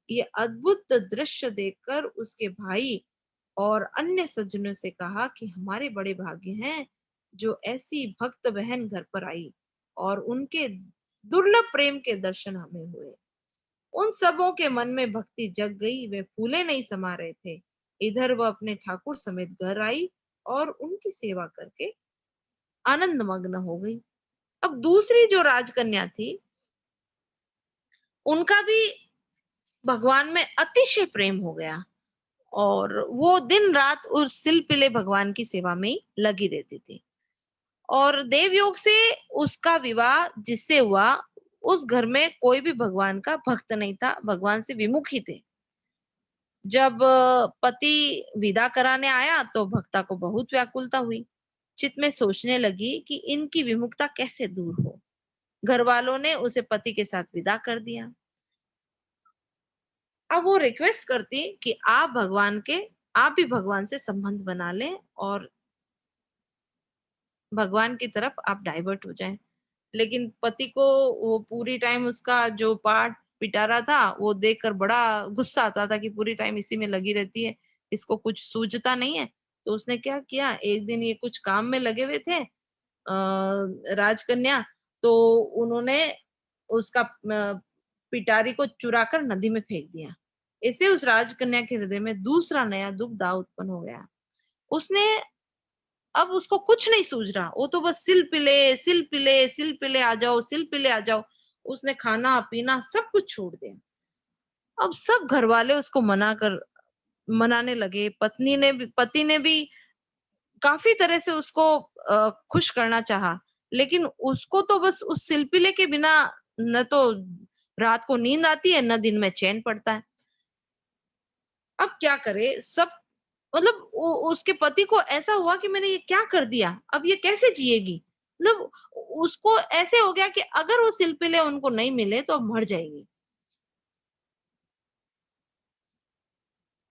ये अद्भुत दृश्य देखकर उसके भाई और अन्य सज्जनों से कहा कि हमारे बड़े भाग्य हैं जो ऐसी भक्त बहन घर पर आई और उनके दुर्लभ प्रेम के दर्शन हमें हुए। उन सबों के मन में भक्ति जग गई, वे फूले नहीं समा रहे थे। इधर वह अपने ठाकुर समेत घर आई और उनकी सेवा करके आनंद मग्न हो गई। अब दूसरी जो राजकन्या थी, उनका भी भगवान में अतिशय प्रेम हो गया और वो दिन रात उस सिलपिले भगवान की सेवा में ही लगी रहती थी। और देवयोग से उसका विवाह जिससे हुआ, उस घर में कोई भी भगवान का भक्त नहीं था, भगवान से विमुख ही थे। जब पति विदा कराने आया तो भक्ता को बहुत व्याकुलता हुई। चित में सोचने लगी कि इनकी विमुखता कैसे दूर हो। घर वालों ने उसे पति के साथ विदा कर दिया। अब वो रिक्वेस्ट करती कि आप भी भगवान से संबंध बना लें और भगवान की तरफ आप डाइवर्ट हो जाएं। लेकिन पति को वो पूरी टाइम उसका जो पाठ पिटारा था वो देखकर बड़ा गुस्सा आता था कि पूरी टाइम इसी में लगी रहती है, इसको कुछ सूझता नहीं है। तो उसने क्या किया, एक दिन ये कुछ काम में लगे हुए थे राजकन्या, तो उन्होंने उसका पिटारी को चुराकर नदी में फेंक दिया। इससे उस राजकन्या के हृदय में दूसरा नया दुख दाव उत्पन्न हो गया। उसने अब उसको कुछ नहीं सूझ रहा, वो तो बस सिल पिले सिल पिले सिल पिले आ जाओ, सिल पिले आ जाओ। उसने खाना पीना सब कुछ छोड़ दिया। अब सब घर वाले उसको मनाने लगे। पति ने भी काफी तरह से उसको खुश करना चाहा, लेकिन उसको तो बस उस सिलपिले के बिना न तो रात को नींद आती है न दिन में चैन पड़ता है। अब क्या करे, सब मतलब उसके पति को ऐसा हुआ कि मैंने ये क्या कर दिया, अब ये कैसे जिएगी। मतलब उसको ऐसे हो गया कि अगर वो सिलपिले उनको नहीं मिले तो अब मर जाएगी।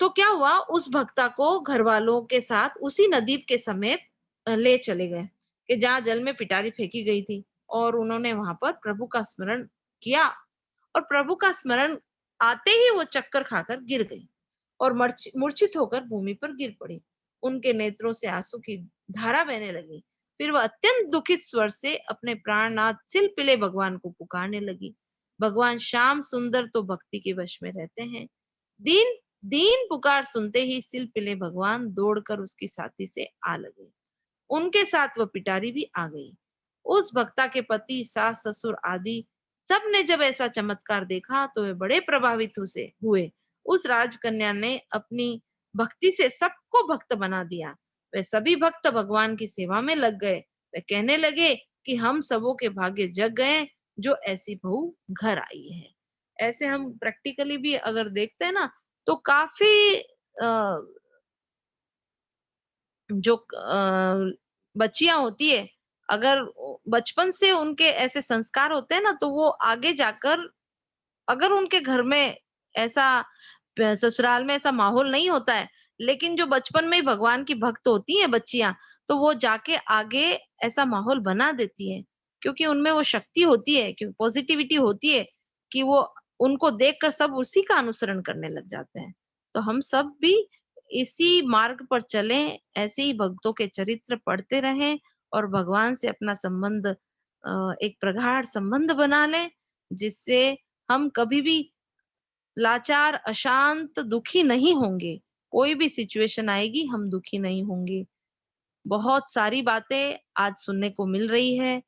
तो क्या हुआ, उस भक्ता को घर वालों के साथ उसी नदी के समीप ले चले गए कि जहाँ जल में पिटारी फेंकी गई थी, और उन्होंने वहां पर प्रभु का स्मरण किया, और प्रभु का स्मरण आते ही वो चक्कर खाकर गिर गई और मूर्छित होकर भूमि पर गिर पड़ी। उनके नेत्रों से आंसू की धारा बहने लगी। फिर वह अत्यंत दुखित स्वर से अपने प्राणनाथ सिलपिले भगवान को पुकारने लगी। भगवान श्याम सुंदर तो भक्ति के वश में रहते हैं। दीन दीन पुकार सुनते ही सिलपिले भगवान दौड़कर उसकी साथी से आ लगे। उनके साथ वह पिटारी भी आ गई। उस भक्ता के पति, सास, ससुर आदि सब ने जब ऐसा चमत्कार देखा तो वे बड़े प्रभावित हुए। उस राजकन्या ने अपनी भक्ति से सबको भक्त बना दिया। वे सभी भक्त भगवान की सेवा में लग गए। वे कहने लगे कि हम सबों के भाग्य जग गए जो ऐसी बहू घर आई है। ऐसे हम प्रैक्टिकली भी अगर देखते हैं ना, तो काफी जो बच्चियां होती है, अगर बचपन से उनके ऐसे संस्कार होते हैं ना, तो वो आगे जाकर अगर उनके घर में ऐसा ससुराल में ऐसा माहौल नहीं होता है, लेकिन जो बचपन में ही भगवान की भक्त होती है बच्चियां, तो वो जाके आगे ऐसा माहौल बना देती है, क्योंकि उनमें वो शक्ति होती है, क्योंकि पॉजिटिविटी होती है कि वो उनको देखकर सब उसी का अनुसरण करने लग जाते हैं। तो हम सब भी इसी मार्ग पर चलें, ऐसे ही भक्तों के चरित्र पढ़ते रहें और भगवान से अपना संबंध एक प्रगाढ़ संबंध बना लें, जिससे हम कभी भी लाचार, अशांत, दुखी नहीं होंगे। कोई भी सिचुएशन आएगी, हम दुखी नहीं होंगे। बहुत सारी बातें आज सुनने को मिल रही है।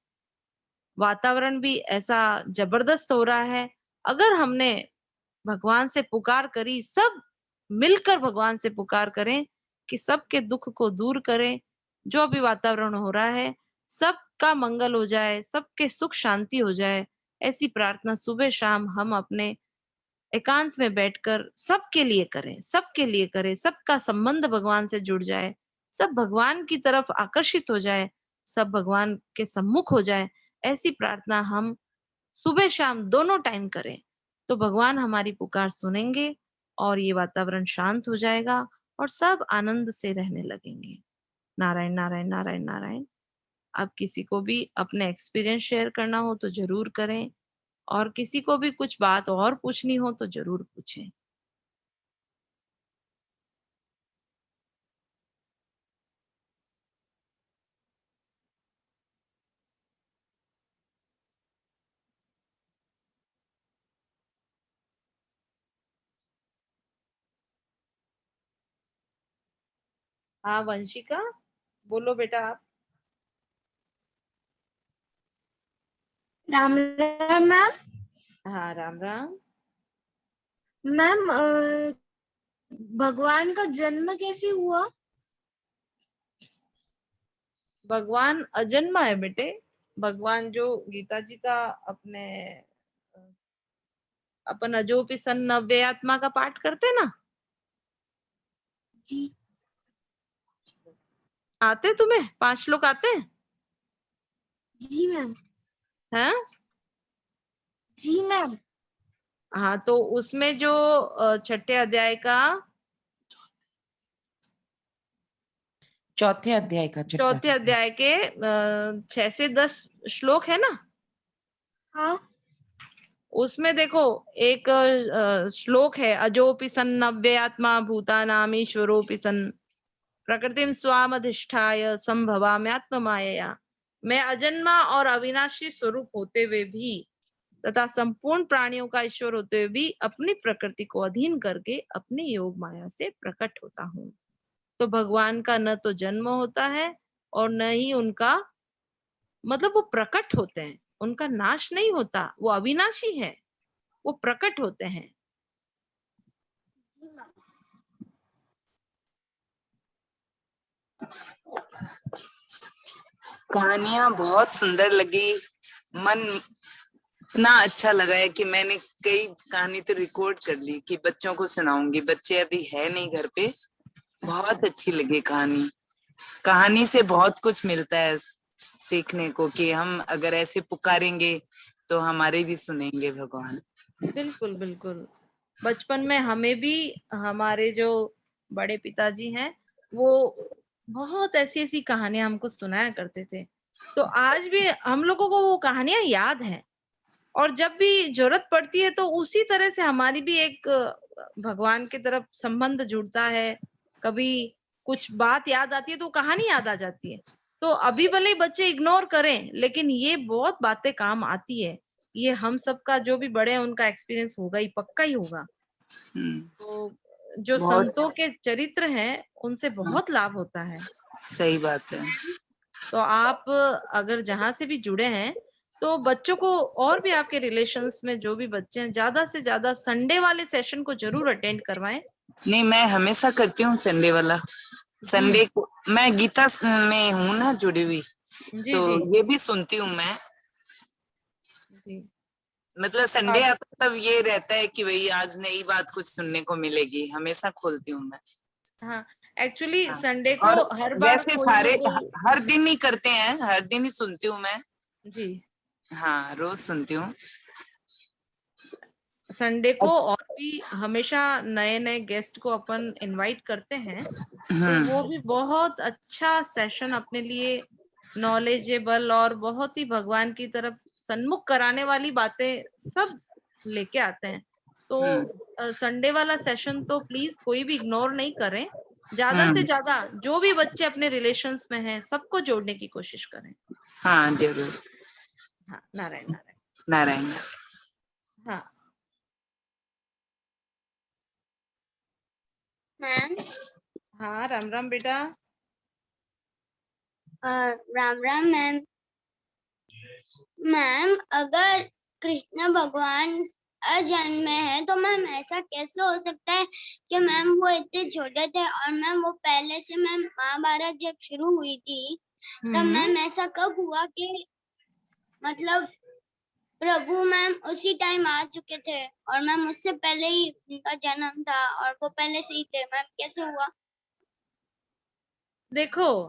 वातावरण भी ऐसा जबरदस्त हो रहा है। अगर हमने भगवान से पुकार करी, सब मिलकर भगवान से पुकार करें कि सबके दुख को दूर करें, जो भी वातावरण हो रहा है सबका मंगल हो जाए, सबके सुख शांति हो जाए, ऐसी प्रार्थना सुबह शाम हम अपने एकांत में बैठकर सबके लिए करें, सबके लिए करें, सबका संबंध भगवान से जुड़ जाए, सब भगवान की तरफ आकर्षित हो जाए, सब भगवान के सम्मुख हो जाए। ऐसी प्रार्थना हम सुबह शाम दोनों टाइम करें, तो भगवान हमारी पुकार सुनेंगे और ये वातावरण शांत हो जाएगा और सब आनंद से रहने लगेंगे। नारायण नारायण नारायण नारायण। अब किसी को भी अपने एक्सपीरियंस शेयर करना हो तो जरूर करें, और किसी को भी कुछ बात और पूछनी हो तो जरूर पूछें। हाँ वंशिका, बोलो बेटा आप। राम राम मैम। हाँ राम राम। मैम भगवान का जन्म कैसे हुआ? भगवान अजन्मा है बेटे। भगवान जो गीता जी का अपने अपन अजोपि सन नव्य आत्मा का पाठ करते ना, जी आते तुम्हें 5 श्लोक आते हैं? जी मैम। हैं? जी मैम। हाँ, तो उसमें जो छठे अध्याय का चौथे अध्याय का चौथे अध्याय के 6 से 10 श्लोक है ना, हाँ उसमें देखो एक श्लोक है, अजोपि सन् नव्य आत्मा भूतानाम ईश्वरोपि सन् प्रकृतिम स्वामधिष्ठाय संभवाम्यात्म मायया। मैं अजन्मा और अविनाशी स्वरूप होते हुए भी तथा संपूर्ण प्राणियों का ईश्वर होते हुए भी अपनी प्रकृति को अधीन करके अपनी योग माया से प्रकट होता हूँ। तो भगवान का न तो जन्म होता है और न ही उनका मतलब वो प्रकट होते हैं, उनका नाश नहीं होता, वो अविनाशी है, वो प्रकट होते हैं। कहानियां बहुत सुंदर लगी, मन इतना अच्छा लगा है कि मैंने कई कहानी तो रिकॉर्ड कर ली कि बच्चों को सुनाऊंगी। बच्चे अभी है नहीं घर पे। बहुत अच्छी लगी कहानी। कहानी से बहुत कुछ मिलता है सीखने को कि हम अगर ऐसे पुकारेंगे तो हमारे भी सुनेंगे भगवान। बिल्कुल बिल्कुल। बचपन में हमें भी हमारे जो बड़े पिताजी हैं वो बहुत ऐसी ऐसी कहानियां हमको सुनाया करते थे। तो आज भी हम लोगों को वो कहानियां याद है, और जब भी जरूरत पड़ती है तो उसी तरह से हमारी भी एक भगवान की तरफ संबंध जुड़ता है। कभी कुछ बात याद आती है तो कहानी याद आ जाती है। तो अभी भले ही बच्चे इग्नोर करें, लेकिन ये बहुत बातें काम आती है। ये हम सबका जो भी बड़े हैं उनका एक्सपीरियंस होगा ही, पक्का ही होगा। हम्म, तो जो बहुत संतों के चरित्र हैं उनसे बहुत लाभ होता है। सही बात है। तो आप अगर जहां से भी जुड़े हैं तो बच्चों को, और भी आपके रिलेशंस में जो भी बच्चे हैं, ज्यादा से ज्यादा संडे वाले सेशन को जरूर अटेंड करवाएं। नहीं, मैं हमेशा करती हूँ संडे वाला। संडे को मैं गीता में हूँ ना जुड़ी हुई, जी तो जी ये भी सुनती हूँ मैं। जी। मतलब संडे आप आता तब ये रहता है कि भाई आज नई बात कुछ सुनने को मिलेगी, हमेशा खोलती हूँ मैं। हाँ, एक्चुअली हाँ। संडे को और हर बार वैसे कोई ना सारे कोई। हर दिन ही करते हैं, हर दिन ही सुनती हूँ मैं। जी, हाँ, रोज सुनती हूँ। संडे को और भी हमेशा नए नए गेस्ट को अपन इनवाइट करते हैं, तो वो भी बहुत अच्छा सेशन अपने लिए नॉलेजेबल और बहुत ही भगवान की तरफ सन्मुख कराने वाली बातें सब लेके आते हैं। तो संडे वाला सेशन तो प्लीज कोई भी इग्नोर नहीं करें। ज्यादा से ज्यादा जो भी बच्चे अपने रिलेशंस में हैं सबको जोड़ने की कोशिश करें। हाँ जरूर। हाँ, नारायण नारायण। नारायण। हाँ मैम। हाँ, राम राम बेटा। राम राम मैम। मैम, अगर कृष्ण भगवान अजन्मे है तो मैम ऐसा कैसे हो सकता है कि मैम वो इतने छोटे थे, और मैम वो पहले से मैम महाभारत जब शुरू हुई थी तब मैम ऐसा कब हुआ कि मतलब प्रभु मैम उसी टाइम आ चुके थे, और मैम उससे पहले ही उनका जन्म था और वो पहले से ही थे, मैम कैसे हुआ? देखो,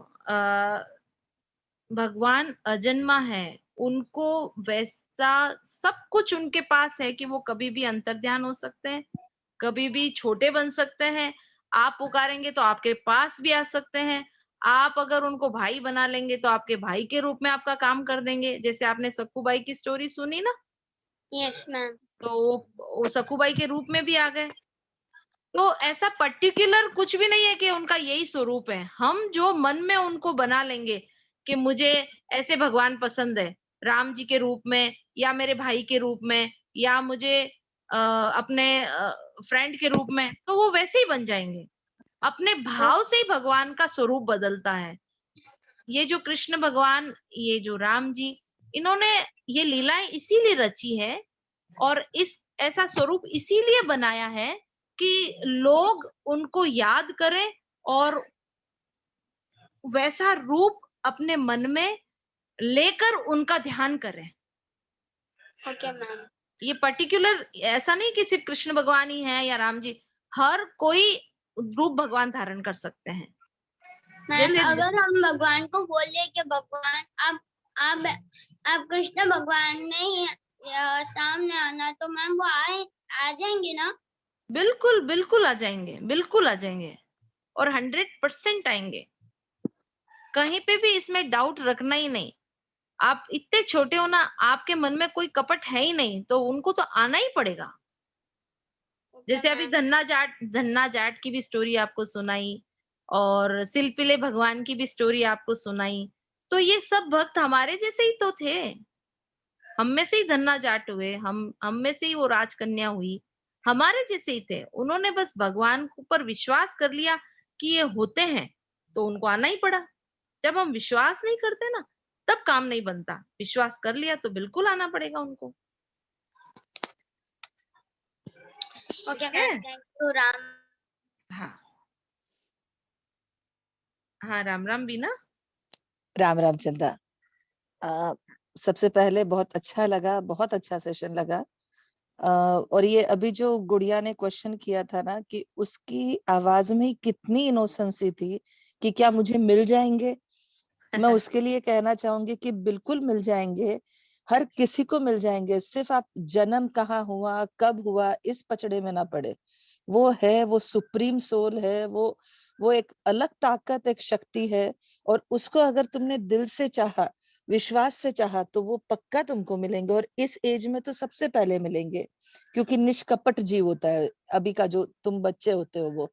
भगवान अजन्मा है, उनको वैसा सब कुछ उनके पास है कि वो कभी भी अंतर्ध्यान हो सकते हैं, कभी भी छोटे बन सकते हैं। आप पुकारेंगे तो आपके पास भी आ सकते हैं। आप अगर उनको भाई बना लेंगे तो आपके भाई के रूप में आपका काम कर देंगे। जैसे आपने सक्कूबाई की स्टोरी सुनी ना, यस मैम। तो वो सक्कूबाई के रूप में भी आ गए। तो ऐसा पर्टिकुलर कुछ भी नहीं है कि उनका यही स्वरूप है। हम जो मन में उनको बना लेंगे कि मुझे ऐसे भगवान पसंद है, राम जी के रूप में, या मेरे भाई के रूप में, या मुझे अपने फ्रेंड के रूप में, तो वो वैसे ही बन जाएंगे। अपने भाव से ही भगवान का स्वरूप बदलता है। ये जो कृष्ण भगवान, ये जो राम जी, इन्होंने ये लीलाएं इसीलिए रची है और इस ऐसा स्वरूप इसीलिए बनाया है कि लोग उनको याद करें और वैसा रूप अपने मन में लेकर उनका ध्यान करें। Okay ma'am. ये पर्टिकुलर ऐसा नहीं कि सिर्फ कृष्ण भगवान ही है या राम जी, हर कोई रूप भगवान धारण कर सकते हैं। मैम, जैसे अगर हम भगवान को बोले कि भगवान आप आप कृष्ण भगवान में ही सामने आना, तो मैम वो आ जाएंगे ना? बिल्कुल बिल्कुल आ जाएंगे, बिल्कुल आ जाएंगे, और 100% आएंगे। कहीं पे भी इसमें डाउट रखना ही नहीं। आप इतने छोटे हो ना, आपके मन में कोई कपट है ही नहीं, तो उनको तो आना ही पड़ेगा। ओके जैसे अभी मैम। धन्ना जाट की भी स्टोरी आपको सुनाई, और सिलपिले भगवान की भी स्टोरी आपको सुनाई। तो ये सब भक्त हमारे जैसे ही तो थे। हम में से ही धन्ना जाट हुए, हम में से ही वो राजकन्या हुई, हमारे जैसे ही थे। उन्होंने बस भगवान पर विश्वास कर लिया कि ये होते हैं, तो उनको आना ही पड़ा। जब हम विश्वास नहीं करते ना, तब काम नहीं बनता। विश्वास कर लिया तो बिल्कुल आना पड़ेगा उनको। ओके ठीक है। Ma'am, thank you Ram. हाँ हाँ, राम राम बीना। राम राम चंदा। सबसे पहले बहुत अच्छा लगा, बहुत अच्छा सेशन लगा। और ये अभी जो गुड़िया ने क्वेश्चन किया था ना कि उसकी आवाज में कितनी इनोसेंसी थी कि क्या मुझे मिल जाएंगे, मैं उसके लिए कहना चाहूंगी कि बिल्कुल मिल जाएंगे। हर किसी को मिल जाएंगे, सिर्फ आप जन्म कहाँ हुआ, कब हुआ, इस पचड़े में ना पड़े। वो है, वो सुप्रीम सोल है, वो एक अलग ताकत, एक शक्ति है, और उसको अगर तुमने दिल से चाहा, विश्वास से चाहा, तो वो पक्का तुमको मिलेंगे। और इस एज में तो सबसे पहले मिलेंगे, क्योंकि निष्कपट जीव होता है अभी का जो तुम बच्चे होते हो वो।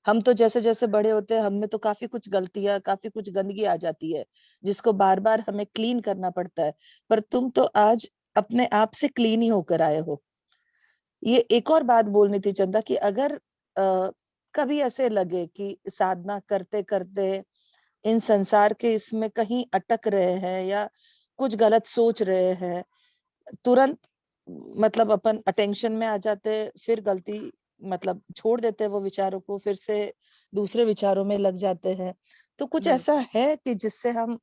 हम तो जैसे जैसे बड़े होते हैं, हम में तो काफी कुछ गलतियां, काफी कुछ गंदगी आ जाती है, जिसको बार बार हमें क्लीन करना पड़ता है। पर तुम तो आज अपने आप से क्लीन ही होकर आए हो। ये एक और बात बोलनी थी चंदा, कि अगर कभी ऐसे लगे कि साधना करते करते इन संसार के इसमें कहीं अटक रहे हैं, या कुछ गलत सोच रहे हैं, तुरंत मतलब अपन अटेंशन में आ जाते, फिर गलती मतलब छोड़ देते वो विचारों को, फिर से दूसरे विचारों में लग जाते हैं। तो कुछ बिल्कुल। ऐसा है कि जिससे हम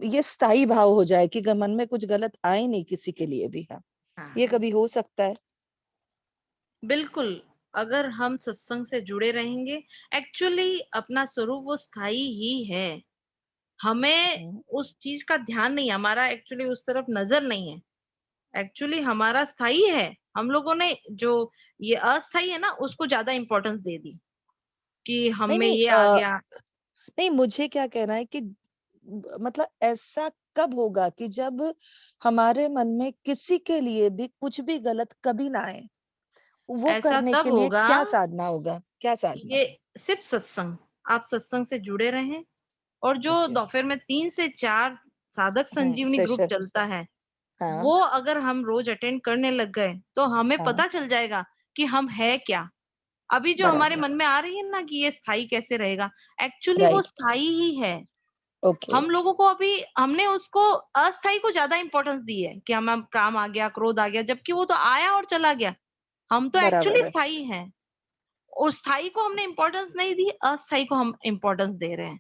ये स्थायी भाव हो जाए कि मन में कुछ गलत आए नहीं किसी के लिए भी। हाँ, ये हाँ, कभी हो सकता है। बिल्कुल। अगर हम सत्संग से जुड़े रहेंगे, एक्चुअली अपना स्वरूप वो स्थायी ही है। हमें हम्म, उस चीज का ध्यान नहीं, हमारा एक्चुअली उस तरफ नजर नहीं है। एक्चुअली हमारा स्थायी है। हम लोगों ने जो ये अस्थायी है ना, उसको ज्यादा इंपॉर्टेंस दे दी कि हम नहीं में नहीं ये आ गया। नहीं, मुझे क्या कहना है कि मतलब ऐसा कब होगा कि जब हमारे मन में किसी के लिए भी कुछ भी गलत कभी ना आए, वो ऐसा करने तब के लिए होगा, क्या साधना होगा, क्या साधना? ये सिर्फ सत्संग। आप सत्संग से जुड़े रहें, और जो ओके। दोपहर में 3 से 4 साधक संजीवनी ग्रुप सेशन। चलता है, हाँ, वो अगर हम रोज अटेंड करने लग गए, तो हमें हाँ, पता चल जाएगा कि हम है क्या। अभी जो हमारे बराबर। मन में आ रही है ना कि ये स्थायी कैसे रहेगा, एक्चुअली वो राइट। स्थायी ही है। ओके। हम लोगों को अभी हमने उसको अस्थायी को ज्यादा इंपॉर्टेंस दी है कि हम काम आ गया, क्रोध आ गया, जबकि वो तो आया और चला गया। हम तो बराबर एक्चुअली है। स्थायी हैं। उस स्थायी को हमने इंपॉर्टेंस नहीं दी, अस्थायी को हम इंपॉर्टेंस दे रहे हैं।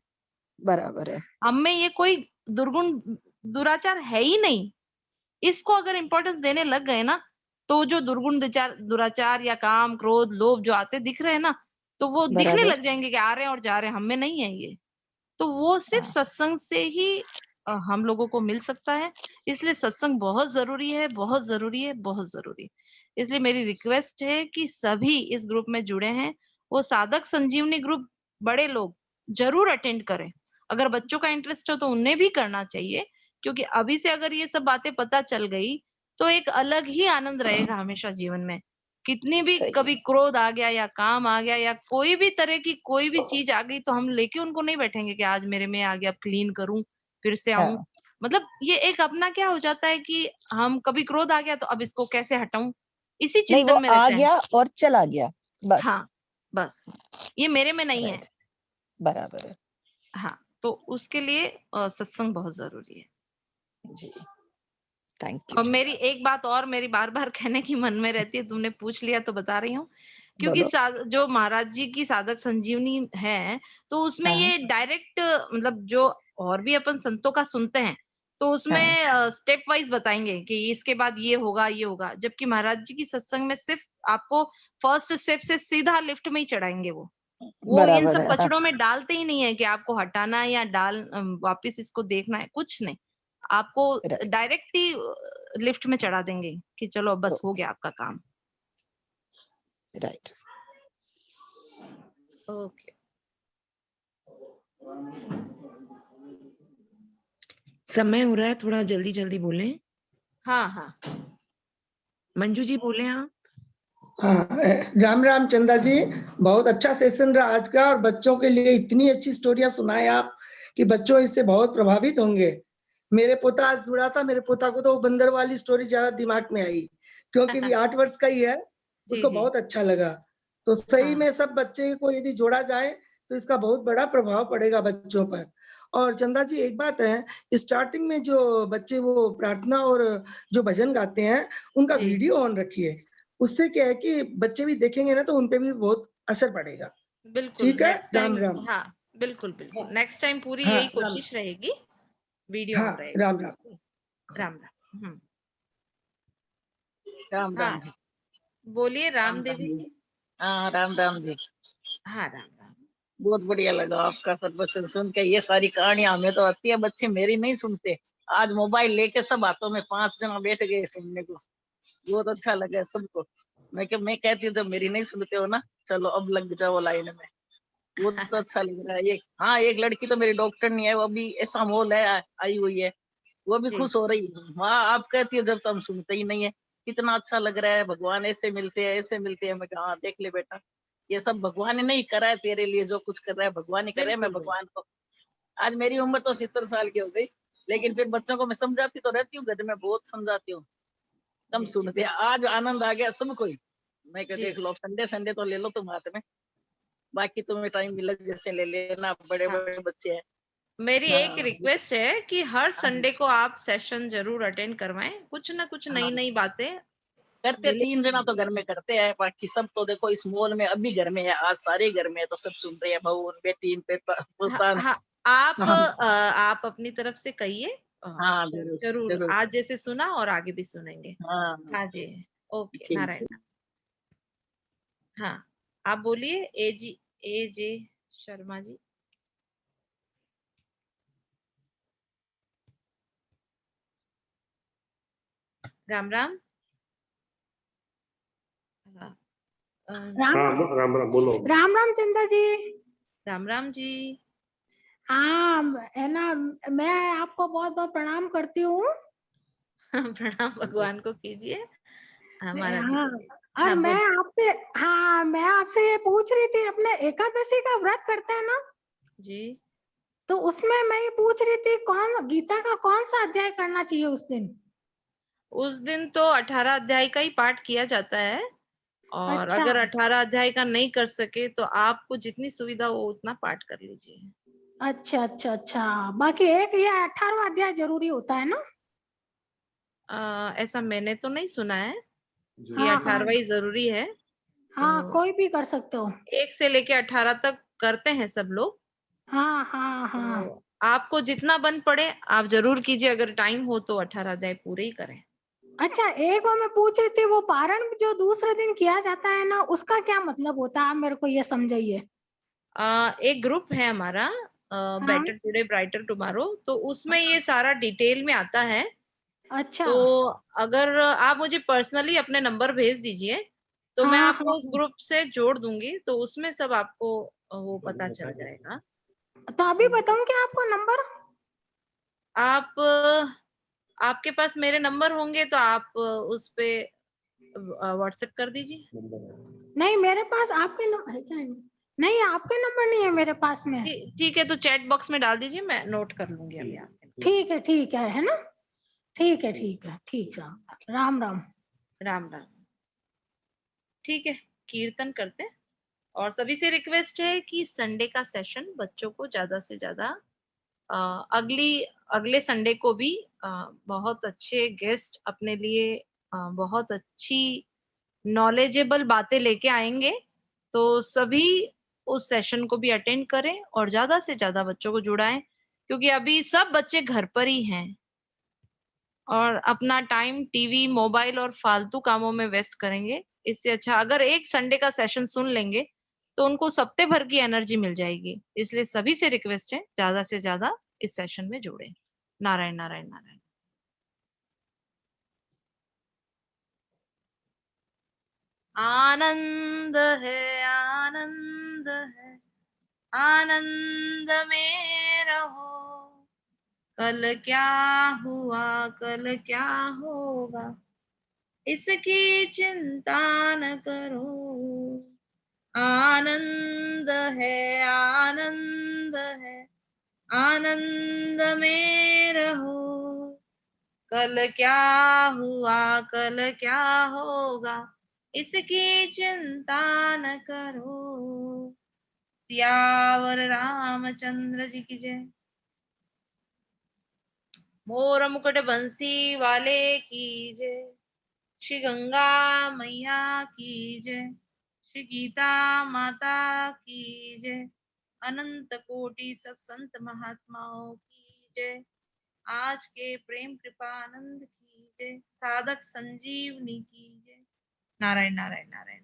बराबर है। हम में ये कोई दुर्गुण दुराचार है ही नहीं। इसको अगर इंपॉर्टेंस देने लग गए ना, तो जो दुर्गुण दुराचार या काम, क्रोध, लोभ जो आते दिख रहे हैं ना, तो वो दिखने बराबर। लग जाएंगे कि आ रहे हैं और जा रहे हैं, हम में नहीं है ये। तो वो सिर्फ हाँ, सत्संग से ही हम लोगों को मिल सकता है। इसलिए सत्संग बहुत जरूरी है, बहुत जरूरी है, बहुत जरूरी है। इसलिए मेरी रिक्वेस्ट है कि सभी इस ग्रुप में जुड़े हैं, वो साधक संजीवनी ग्रुप बड़े लोग जरूर अटेंड करें। अगर बच्चों का इंटरेस्ट हो तो उन्हें भी करना चाहिए, क्योंकि अभी से अगर ये सब बातें पता चल गई, तो एक अलग ही आनंद रहेगा हमेशा जीवन में। कितनी भी सही है। कभी क्रोध आ गया या काम आ गया या कोई भी तरह की कोई भी चीज आ गई, तो हम लेके उनको नहीं बैठेंगे कि आज मेरे में आ गया, अब क्लीन करूं, फिर से आऊं। हाँ, मतलब ये एक अपना क्या हो जाता है कि हम कभी क्रोध आ गया तो अब इसको कैसे हटाऊं, इसी नहीं, वो चिंतन में आ रहते हैं। गया और चला गया, बस। हाँ, बस ये मेरे में नहीं है। राइट। बराबर है। हाँ, तो उसके लिए सत्संग बहुत जरूरी है। जी। थैंक यू और मेरी चंदा। एक बात और मेरी बार-बार कहने की मन में रहती है, तुमने पूछ लिया तो बता रही हूँ। क्योंकि बोलो। जो महाराज जी की साधक संजीवनी है, तो उसमें हाँ, ये डायरेक्ट मतलब जो और भी अपन संतों का सुनते हैं, तो हाँ, उसमें स्टेप वाइज बताएँगे कि इसके बाद ये होगा, ये होगा। जबकि महाराज जी की सत्संग में सिर्फ आपको फर्स्ट स्टेप से सीधा लिफ्ट में ही चढ़ाएँगे वो। वो इन बराबर सब है। हाँ, पचड़ों में डालते ही नहीं है कि आपको हटाना है या वापस इसको देखना है, कुछ नहीं। आपको राइट। डायरेक्ट ही लिफ्ट में चढ़ा देंगे कि चलो अब बस हो गया आपका काम। राइट। ओके। समय हो रहा है, थोड़ा जल्दी जल्दी बोलें। हाँ, हाँ। मंजू जी बोले आप। हाँ, राम राम चंदा जी। बहुत अच्छा सेशन रहा आज का, और बच्चों के लिए इतनी अच्छी स्टोरियां सुनाए आप कि बच्चों इससे बहुत प्रभावित होंगे। मेरे पोता आज जुड़ा था, मेरे पोता को तो वो बंदर वाली स्टोरी ज्यादा दिमाग में आई, क्योंकि भी 8 वर्ष का ही है। जी, उसको जी। बहुत अच्छा लगा। तो सही हाँ, में सब बच्चे को यदि जोड़ा जाए तो इसका बहुत बड़ा प्रभाव पड़ेगा बच्चों पर। और चंदा जी एक बात है, स्टार्टिंग में जो बच्चे वो प्रार्थना और जो भजन गाते हैं, उनका जी। वीडियो ऑन रखिए। उससे क्या है कि बच्चे भी देखेंगे ना, तो उन पे भी बहुत असर पड़ेगा। बिल्कुल, ठीक है, नेक्स्ट राम टाइम। राम। हाँ, बिल्कुल, हाँ, बिल्कुल। नेक्स्ट टाइम पूरी हाँ, यही राम। कोशिश रहेगी, वीडियो हाँ, ऑन रहेगा, राम राम। बिल्कुल। राम, राम। हुँ। राम राम हाँ, जी। बोलिए राम राम राम देवी जी। जी। हाँ, राम राम जी। हाँ, राम, राम। बहुत बढ़िया लगा आपका प्रवचन सुन के। ये सारी कहानियां हमें तो आती है, बच्चे मेरी नहीं सुनते। आज मोबाइल लेके सब हाथों में 5 जना बैठ गए सुनने को। बहुत अच्छा लगा सबको। मैं कहती हूँ जब मेरी नहीं सुनते हो ना, चलो अब लग जाओ लाइन में। बहुत अच्छा लग रहा है ये। हाँ, एक लड़की तो मेरी डॉक्टर नहीं है, वो अभी ऐसा मोल है आई हुई है, वो भी जी। खुश हो रही है। हाँ, आप कहती हो जब तो हम सुनते ही नहीं है। कितना अच्छा लग रहा है, भगवान ऐसे मिलते हैं ऐसे मिलते हैं। मैं कहा हाँ, देख ले बेटा, ये सब भगवान ने नहीं करा है तेरे लिए, जो कुछ कर रहा है भगवान ही कर रहा है। मैं बिल्कुल भगवान को, आज मेरी उम्र तो 70 साल की हो गई, लेकिन फिर बच्चों को मैं समझाती तो रहती हूँ, घर में बहुत समझाते हूँ, कम जी जी सुनते हैं। आज आनंद आ गया सबको ही। मैं कह जी। देख लो, संडे संडे तो ले लो तुम हाथ में, बाकी तुम्हें टाइम मिला जैसे ले लेना, बड़े हाँ, बड़े बच्चे हैं। मेरी एक हाँ रिक्वेस्ट है कि हर हाँ संडे को आप सेशन जरूर अटेंड करवाएं, कुछ ना कुछ नई हाँ, नई बातें करते डेली। 3 जना तो घर में करते हैं, बाकी सब तो देखो इस मॉल में अभी घर में है, आज सारे घर में है तो सब सुन रहे हैं, बहू बेटी हाँ पोता। हाँ, हाँ आप अपनी तरफ से कहिए। हाँ, तो जरूर जरूर जरूर। आज जैसे सुना और आगे भी सुनेंगे। हाँ हाँ जी। ओके ठीक नारायण। है। हाँ, आप बोलिए। ए जे शर्मा जी। राम राम। हाँ, राम राम राम बोलो। राम राम चंदा जी। राम राम जी। हाँ, है ना, मैं आपको बहुत बहुत प्रणाम करती हूँ। प्रणाम भगवान को कीजिए। हाँ महाराज जी हाँ, बोलिए। और हाँ बोलिए। मैं आपसे ये पूछ रही थी, अपने एकादशी का व्रत करते हैं ना, जी। तो उसमें मैं ये पूछ रही थी, कौन गीता का कौन सा अध्याय करना चाहिए उस दिन? उस दिन तो 18 अध्याय का ही पाठ किया जाता है, और अच्छा अगर 18 अध्याय का नहीं कर सके तो आपको जितनी सुविधा हो उतना पाठ कर लीजिए। अच्छा अच्छा अच्छा, बाकी एक ये 18वां अध्याय जरूरी होता है ना? ऐसा मैंने तो नहीं सुना है कि हाँ हाँ 18वां ही जरूरी है। हाँ, तो कोई भी कर सकते हो। 1 से लेके 18 तक करते हैं सब लोग। हाँ हाँ हाँ। तो आपको जितना बन पड़े आप जरूर कीजिए, अगर टाइम हो तो 18 अध्याय पूरे ही करें। अच्छा, एक और मैं पूछ रही थी, वो पारण जो दूसरे दिन किया जाता है ना, उसका क्या मतलब होता है? आप मेरे को ये समझाइए। एक ग्रुप है हमारा, हाँ। बेटर टुडे ब्राइटर टुमारो, तो उसमें ये सारा डिटेल में आता है। अच्छा। तो अगर आप मुझे पर्सनली अपने नंबर भेज दीजिए तो मैं हाँ हाँ, आपको उस ग्रुप से जोड़ दूंगी, तो उसमें सब आपको वो पता चल जाएगा। तो अभी तो बताऊं क्या आपको नंबर? आप आपके पास मेरे नंबर होंगे तो आप उस पे व्हाट्सएप कर दीजिए। नहीं, मेरे पास आपके नंबर है क्या? नहीं, आपके नंबर नहीं है मेरे पास में। ठीक है, तो चैट बॉक्स में डाल दीजिए, मैं नोट कर लूंगी अभी आपके। ठीक है ना? ठीक है, ठीक है। राम राम। राम राम। ठीक है, कीर्तन करते हैं। और सभी से रिक्वेस्ट है कि संडे का सेशन बच्चों को ज्यादा से ज्यादा अ, अगले संडे को भी बहुत अच्छे गेस्ट अपने लिए बहुत अच्छी नॉलेजेबल बातें लेके आएंगे, तो सभी उस सेशन को भी अटेंड करें और ज्यादा से ज्यादा बच्चों को जुड़ाएं, क्योंकि अभी सब बच्चे घर पर ही हैं और अपना टाइम टीवी मोबाइल और फालतू कामों में वेस्ट करेंगे। इससे अच्छा अगर एक संडे का सेशन सुन लेंगे तो उनको सप्ते भर की एनर्जी मिल जाएगी। इसलिए सभी से रिक्वेस्ट है ज्यादा से ज्यादा इस सेशन में जुड़े। नारायण नारायण नारायण। आनंद है आनंद है, आनंद में रहो, कल क्या हुआ कल क्या होगा इसकी चिंता न करो। आनंद है आनंद है, आनंद में रहो, कल क्या हुआ कल क्या होगा इसकी चिंता न करो। सियावर रामचंद्र जी की जय। मोर मुकुट बंसी वाले की जय। श्री गंगा मैया की जय। श्री गीता माता की जय। अनंत कोटि सब संत महात्माओं की जय। आज के प्रेम कृपा आनंद की जय। साधक संजीवनी की जय। नारायण नारायण नारायण।